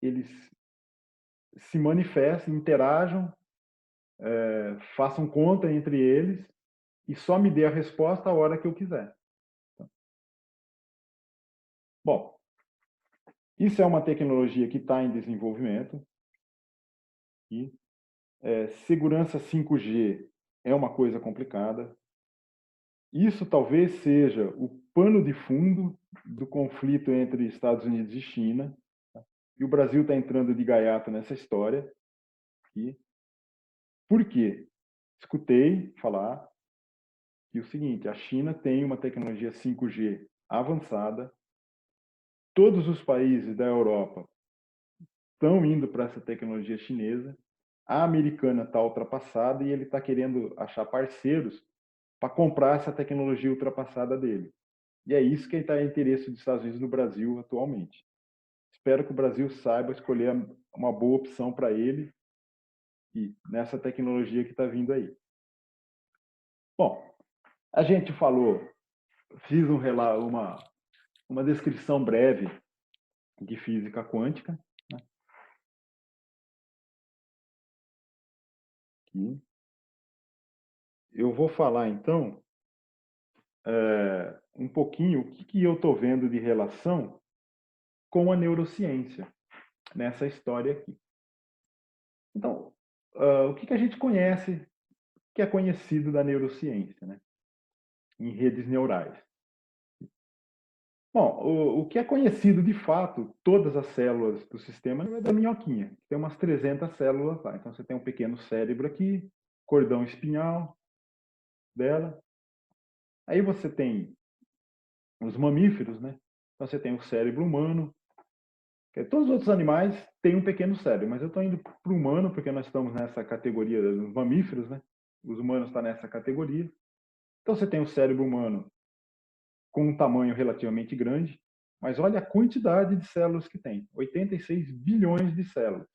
eles se manifestem, interajam, façam conta entre eles e só me dê a resposta a hora que eu quiser. Bom, isso é uma tecnologia que está em desenvolvimento e segurança 5G é uma coisa complicada. Isso talvez seja o pano de fundo do conflito entre Estados Unidos e China. Tá? E o Brasil está entrando de gaiato nessa história. E por quê? Escutei falar que o seguinte: a China tem uma tecnologia 5G avançada, todos os países da Europa estão indo para essa tecnologia chinesa, a americana está ultrapassada e ele está querendo achar parceiros para comprar essa tecnologia ultrapassada dele. E é isso que está em interesse dos Estados Unidos no Brasil atualmente. Espero que o Brasil saiba escolher uma boa opção para ele e nessa tecnologia que está vindo aí. Bom, a gente falou, fiz uma descrição breve de física quântica. Né? Aqui. Eu vou falar, então, um pouquinho o que eu estou vendo de relação com a neurociência nessa história aqui. Então, o que a gente conhece, que é conhecido da neurociência, né? Em redes neurais? Bom, o que é conhecido de fato, todas as células do sistema é da minhoquinha. Tem umas 300 células lá. Então, você tem um pequeno cérebro aqui, cordão espinhal dela. Aí você tem os mamíferos, né? Então, você tem o cérebro humano. Todos os outros animais têm um pequeno cérebro, mas eu estou indo para o humano porque nós estamos nessa categoria dos mamíferos, né? Os humanos estão nessa categoria. Então, você tem o cérebro humano com um tamanho relativamente grande, Mas olha a quantidade de células que tem, 86 bilhões de células.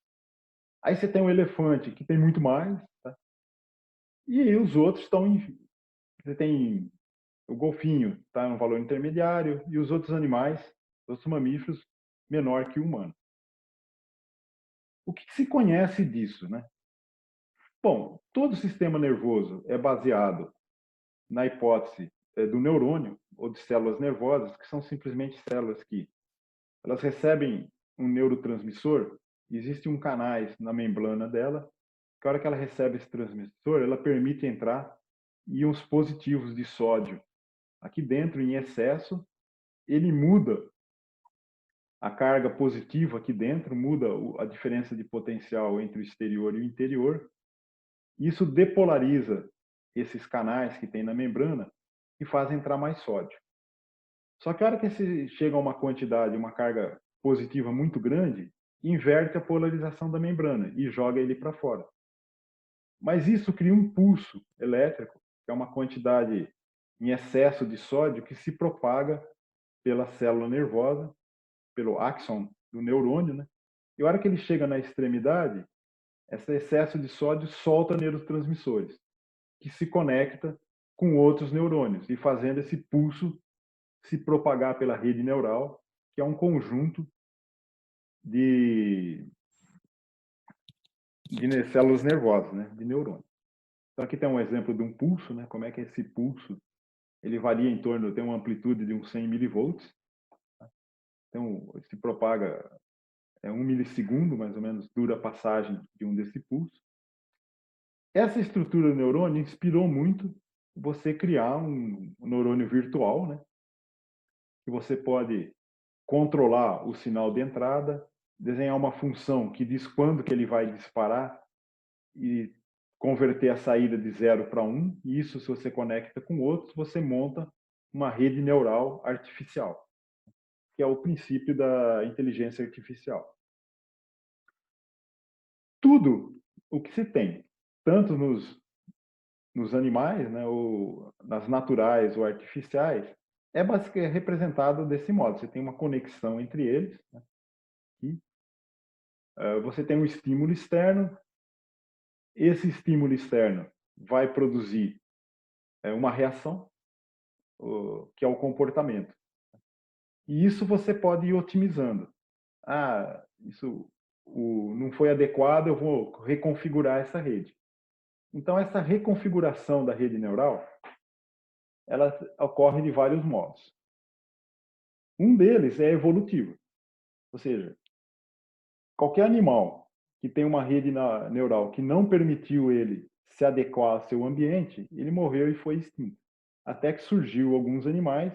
Aí você tem um elefante que tem muito mais, tá? E os outros estão em... Você tem o golfinho, está em um valor intermediário, e os outros animais, os outros mamíferos, menor que o humano. O que se conhece disso, né? Bom, todo o sistema nervoso é baseado na hipótese do neurônio ou de células nervosas, que são simplesmente células que elas recebem um neurotransmissor, existe um canais na membrana dela, que a hora que ela recebe esse transmissor, ela permite entrar íons positivos de sódio aqui dentro em excesso, ele muda a carga positiva aqui dentro, muda a diferença de potencial entre o exterior e o interior. Isso depolariza esses canais que tem na membrana e faz entrar mais sódio. Só que a hora que se chega a uma quantidade, uma carga positiva muito grande, inverte a polarização da membrana e joga ele para fora. Mas isso cria um pulso elétrico, que é uma quantidade em excesso de sódio que se propaga pela célula nervosa, pelo axon do neurônio, né? E a hora que ele chega na extremidade, esse excesso de sódio solta neurotransmissores, que se conecta com outros neurônios e fazendo esse pulso se propagar pela rede neural, que é um conjunto de, de células nervosas, né, de neurônios. Então aqui tem um exemplo de um pulso, né, como é que é esse pulso, ele varia em torno, tem uma amplitude de uns 100 milivolts, então se propaga, é 1 milissegundo, mais ou menos, dura a passagem de um desse pulso. Essa estrutura do neurônio inspirou muito você criar um neurônio virtual, né, que você pode controlar o sinal de entrada, desenhar uma função que diz quando que ele vai disparar e converter a saída de 0 para 1. E isso, se você conecta com outros, você monta uma rede neural artificial, que é o princípio da inteligência artificial. Tudo o que se tem, tanto nos animais, né, ou nas naturais ou artificiais, é basicamente representado desse modo. Você tem uma conexão entre eles, né, e você tem um estímulo externo. Esse estímulo externo vai produzir uma reação, que é o comportamento. E isso você pode ir otimizando. Ah, isso não foi adequado, eu vou reconfigurar essa rede. Então, essa reconfiguração da rede neural, ela ocorre de vários modos. Um deles é evolutivo. Ou seja, qualquer animal que tem uma rede neural que não permitiu ele se adequar ao seu ambiente, ele morreu e foi extinto. Até que surgiu alguns animais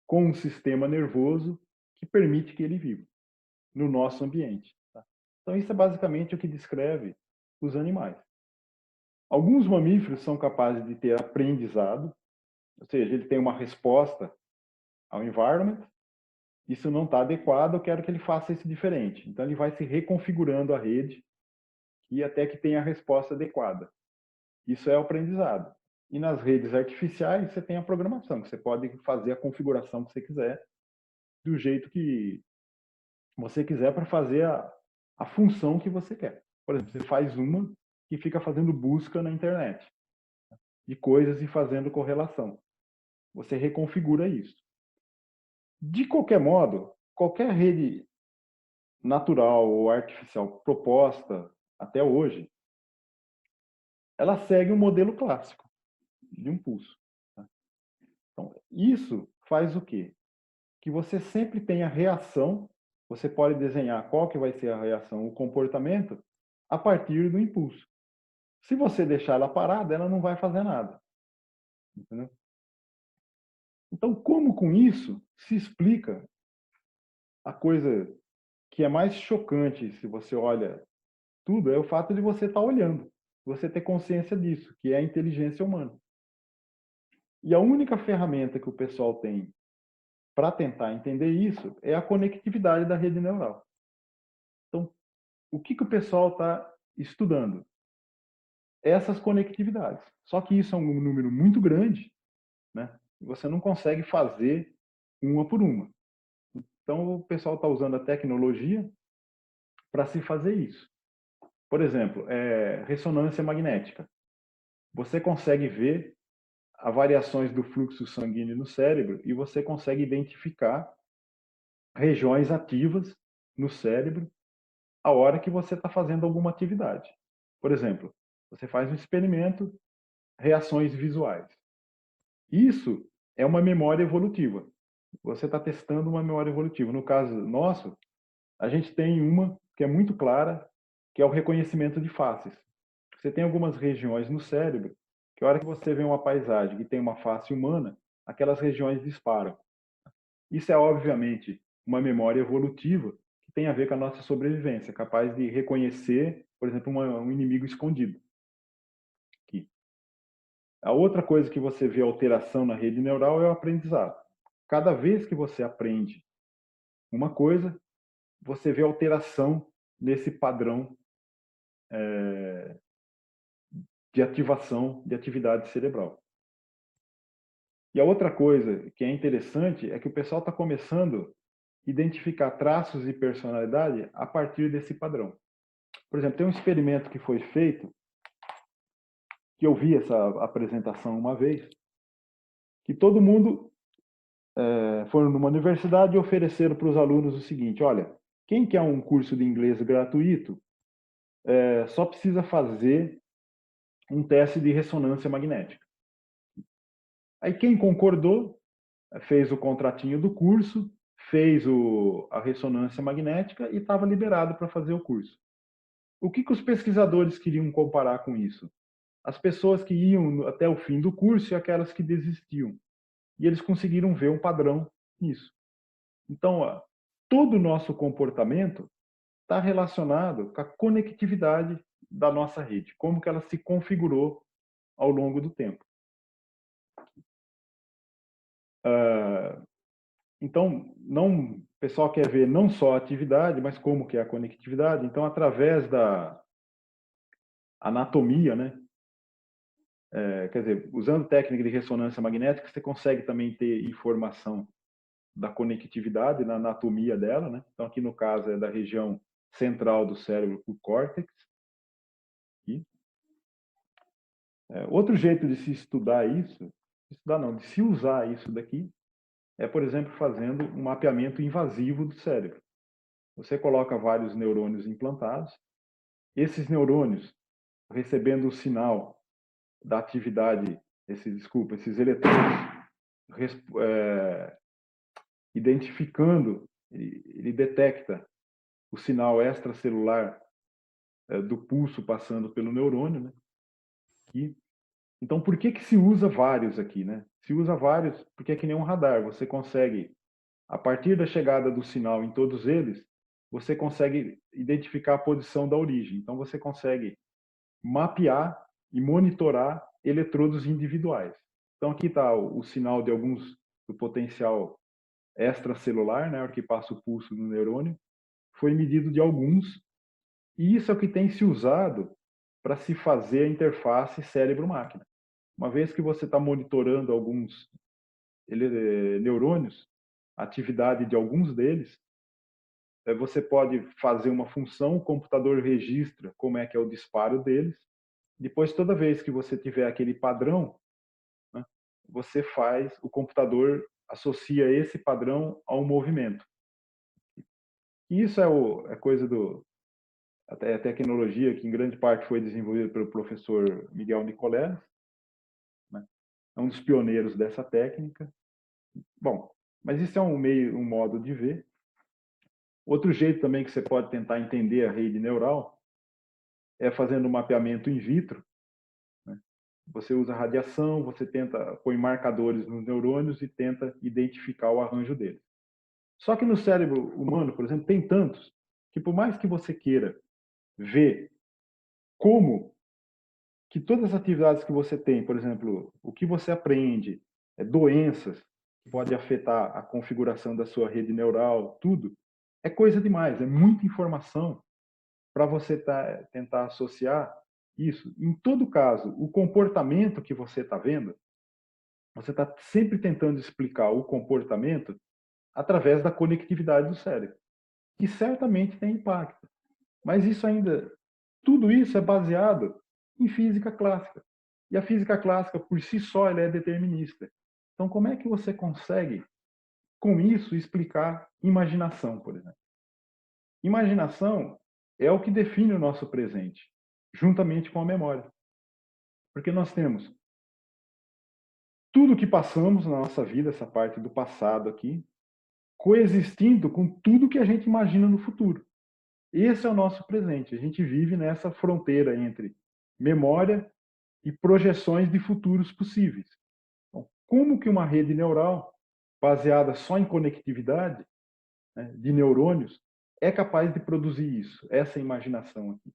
com um sistema nervoso que permite que ele viva no nosso ambiente. Tá? Então, isso é basicamente o que descreve os animais. Alguns mamíferos são capazes de ter aprendizado, ou seja, ele tem uma resposta ao environment, isso não está adequado, eu quero que ele faça isso diferente. Então, ele vai se reconfigurando a rede e até que tenha a resposta adequada. Isso é o aprendizado. E nas redes artificiais, você tem a programação, que você pode fazer a configuração que você quiser, do jeito que você quiser para fazer a função que você quer. Por exemplo, você faz uma que fica fazendo busca na internet de coisas e fazendo correlação. Você reconfigura isso. De qualquer modo, qualquer rede natural ou artificial proposta até hoje, ela segue um modelo clássico de um pulso. Tá? Então, isso faz o quê? Que você sempre tenha reação, você pode desenhar qual que vai ser a reação, o comportamento, a partir do impulso. Se você deixar ela parada, ela não vai fazer nada. Entendeu? Então, como com isso se explica a coisa que é mais chocante, se você olha tudo, é o fato de você estar olhando, você ter consciência disso, que é a inteligência humana. E a única ferramenta que o pessoal tem para tentar entender isso é a conectividade da rede neural. Então, o que o pessoal está estudando? Essas conectividades. Só que isso é um número muito grande, né? Você não consegue fazer uma por uma. Então, o pessoal está usando a tecnologia para se fazer isso. Por exemplo, ressonância magnética. Você consegue ver as variações do fluxo sanguíneo no cérebro e você consegue identificar regiões ativas no cérebro a hora que você está fazendo alguma atividade. Por exemplo, você faz um experimento, reações visuais. Isso é uma memória evolutiva. Você está testando uma memória evolutiva. No caso nosso, a gente tem uma que é muito clara, que é o reconhecimento de faces. Você tem algumas regiões no cérebro que a hora que você vê uma paisagem que tem uma face humana, aquelas regiões disparam. Isso é obviamente uma memória evolutiva que tem a ver com a nossa sobrevivência, capaz de reconhecer, por exemplo, um inimigo escondido. Aqui. A outra coisa que você vê alteração na rede neural é o aprendizado. Cada vez que você aprende uma coisa, você vê alteração nesse padrão de ativação de atividade cerebral. E a outra coisa que é interessante é que o pessoal está começando a identificar traços de personalidade a partir desse padrão. Por exemplo, tem um experimento que foi feito, que eu vi essa apresentação uma vez, que todo mundo foram numa universidade e ofereceram para os alunos o seguinte: olha, quem quer um curso de inglês gratuito, só precisa fazer um teste de ressonância magnética. Aí quem concordou fez o contratinho do curso, fez a ressonância magnética e estava liberado para fazer o curso. O que os pesquisadores queriam comparar com isso? As pessoas que iam até o fim do curso e aquelas que desistiam. E eles conseguiram ver um padrão nisso. Então, todo o nosso comportamento está relacionado com a conectividade da nossa rede, como que ela se configurou ao longo do tempo. Então, o pessoal quer ver não só a atividade, mas como que é a conectividade. Então, através da anatomia, né? Quer dizer, usando técnica de ressonância magnética, você consegue também ter informação da conectividade na anatomia dela, né? Então, aqui no caso é da região central do cérebro, o córtex. E, outro jeito de se estudar isso, de se usar isso daqui, é, por exemplo, fazendo um mapeamento invasivo do cérebro. Você coloca vários neurônios implantados, esses neurônios recebendo o sinal da atividade, esses eletrônicos, identificando, ele detecta o sinal extracelular do pulso passando pelo neurônio, né? E, então, por que se usa vários aqui, né? Se usa vários porque é que nem um radar. Você consegue, a partir da chegada do sinal em todos eles, você consegue identificar a posição da origem. Então, você consegue mapear e monitorar eletrodos individuais. Então, aqui está o sinal de alguns do potencial extracelular, né, que passa o pulso no neurônio, foi medido de alguns, e isso é o que tem se usado para se fazer a interface cérebro-máquina. Uma vez que você está monitorando alguns neurônios, a atividade de alguns deles, você pode fazer uma função, o computador registra como é que é o disparo deles, depois toda vez que você tiver aquele padrão, né, você faz, o computador associa esse padrão ao movimento. E isso é coisa até a tecnologia que em grande parte foi desenvolvida pelo professor Miguel Nicoleles, né? É um dos pioneiros dessa técnica. Bom, mas isso é um modo de ver. Outro jeito também que você pode tentar entender a rede neural é fazendo um mapeamento in vitro, né? Você usa radiação, você põe marcadores nos neurônios e tenta identificar o arranjo deles. Só que no cérebro humano, por exemplo, tem tantos que por mais que você queira ver como que todas as atividades que você tem, por exemplo, o que você aprende, doenças que podem afetar a configuração da sua rede neural, tudo, é coisa demais, é muita informação para você tentar associar isso. Em todo caso, o comportamento que você está vendo, você está sempre tentando explicar o comportamento através da conectividade do cérebro, que certamente tem impacto. Mas isso ainda, tudo isso é baseado em física clássica. E a física clássica, por si só, ela é determinista. Então, como é que você consegue, com isso, explicar imaginação, por exemplo? Imaginação é o que define o nosso presente, juntamente com a memória. Porque nós temos tudo que passamos na nossa vida, essa parte do passado aqui, coexistindo com tudo que a gente imagina no futuro. Esse é o nosso presente. A gente vive nessa fronteira entre memória e projeções de futuros possíveis. Então, como que uma rede neural, baseada só em conectividade, né, de neurônios, é capaz de produzir isso, essa imaginação aqui?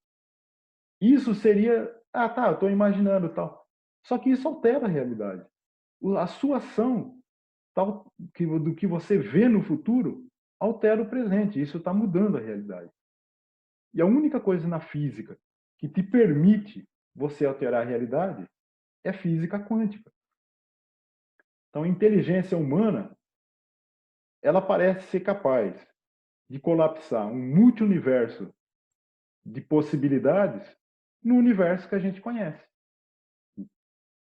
Isso seria, eu estou imaginando tal. Só que isso altera a realidade. A sua ação, tal, do que você vê no futuro, altera o presente. Isso está mudando a realidade. E a única coisa na física que te permite você alterar a realidade é física quântica. Então, a inteligência humana, ela parece ser capaz de colapsar um multiuniverso de possibilidades no universo que a gente conhece.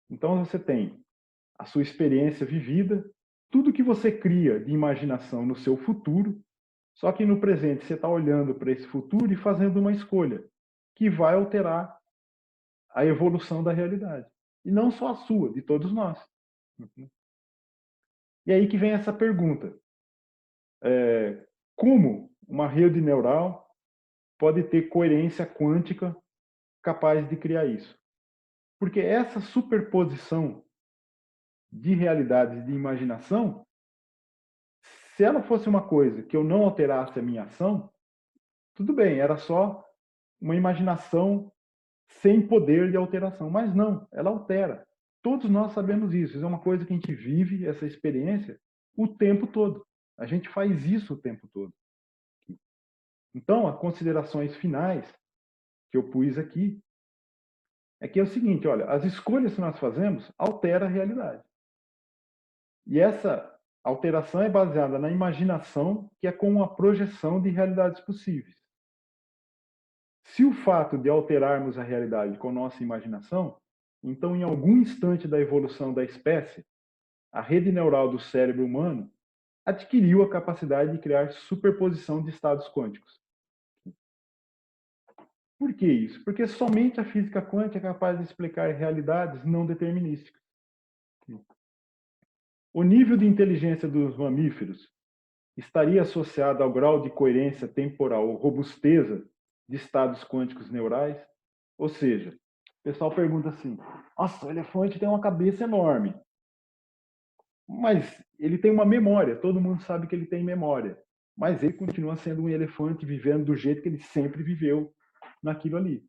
Então, você tem a sua experiência vivida, tudo que você cria de imaginação no seu futuro, só que no presente você está olhando para esse futuro e fazendo uma escolha que vai alterar a evolução da realidade. E não só a sua, de todos nós. E aí que vem essa pergunta. Como uma rede neural pode ter coerência quântica capaz de criar isso? Porque essa superposição de realidades de imaginação, se ela fosse uma coisa que eu não alterasse a minha ação, tudo bem, era só uma imaginação sem poder de alteração. Mas não, ela altera. Todos nós sabemos isso. Isso é uma coisa que a gente vive, essa experiência, o tempo todo. A gente faz isso o tempo todo. Então, as considerações finais que eu pus aqui é que é o seguinte, olha, as escolhas que nós fazemos alteram a realidade. E essa alteração é baseada na imaginação, que é com a projeção de realidades possíveis. Se o fato de alterarmos a realidade com nossa imaginação, então, em algum instante da evolução da espécie, a rede neural do cérebro humano adquiriu a capacidade de criar superposição de estados quânticos. Por que isso? Porque somente a física quântica é capaz de explicar realidades não determinísticas. O nível de inteligência dos mamíferos estaria associado ao grau de coerência temporal ou robusteza de estados quânticos neurais? Ou seja, o pessoal pergunta assim: nossa, o elefante tem uma cabeça enorme, mas ele tem uma memória, todo mundo sabe que ele tem memória, mas ele continua sendo um elefante vivendo do jeito que ele sempre viveu naquilo ali.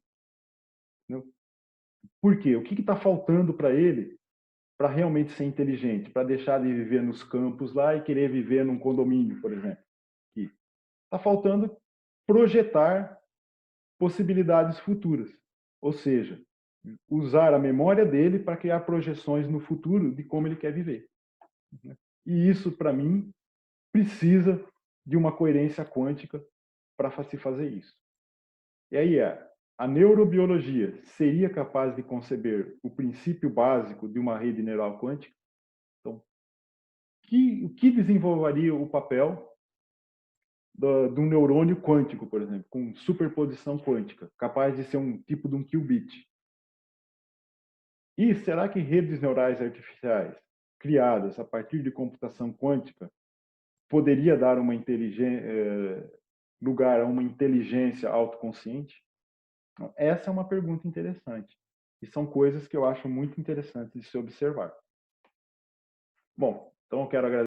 Por quê? O que está faltando para ele para realmente ser inteligente? Para deixar de viver nos campos lá e querer viver num condomínio, por exemplo? Está faltando projetar possibilidades futuras. Ou seja, usar a memória dele para criar projeções no futuro de como ele quer viver. E isso, para mim, precisa de uma coerência quântica para se fazer isso. E aí a neurobiologia seria capaz de conceber o princípio básico de uma rede neural quântica? Então, o que desenvolveria o papel de um neurônio quântico, por exemplo, com superposição quântica, capaz de ser um tipo de um qubit? E será que redes neurais artificiais criadas a partir de computação quântica poderia dar uma lugar a uma inteligência autoconsciente? Então, essa é uma pergunta interessante. E são coisas que eu acho muito interessantes de se observar. Bom, então eu quero agradecer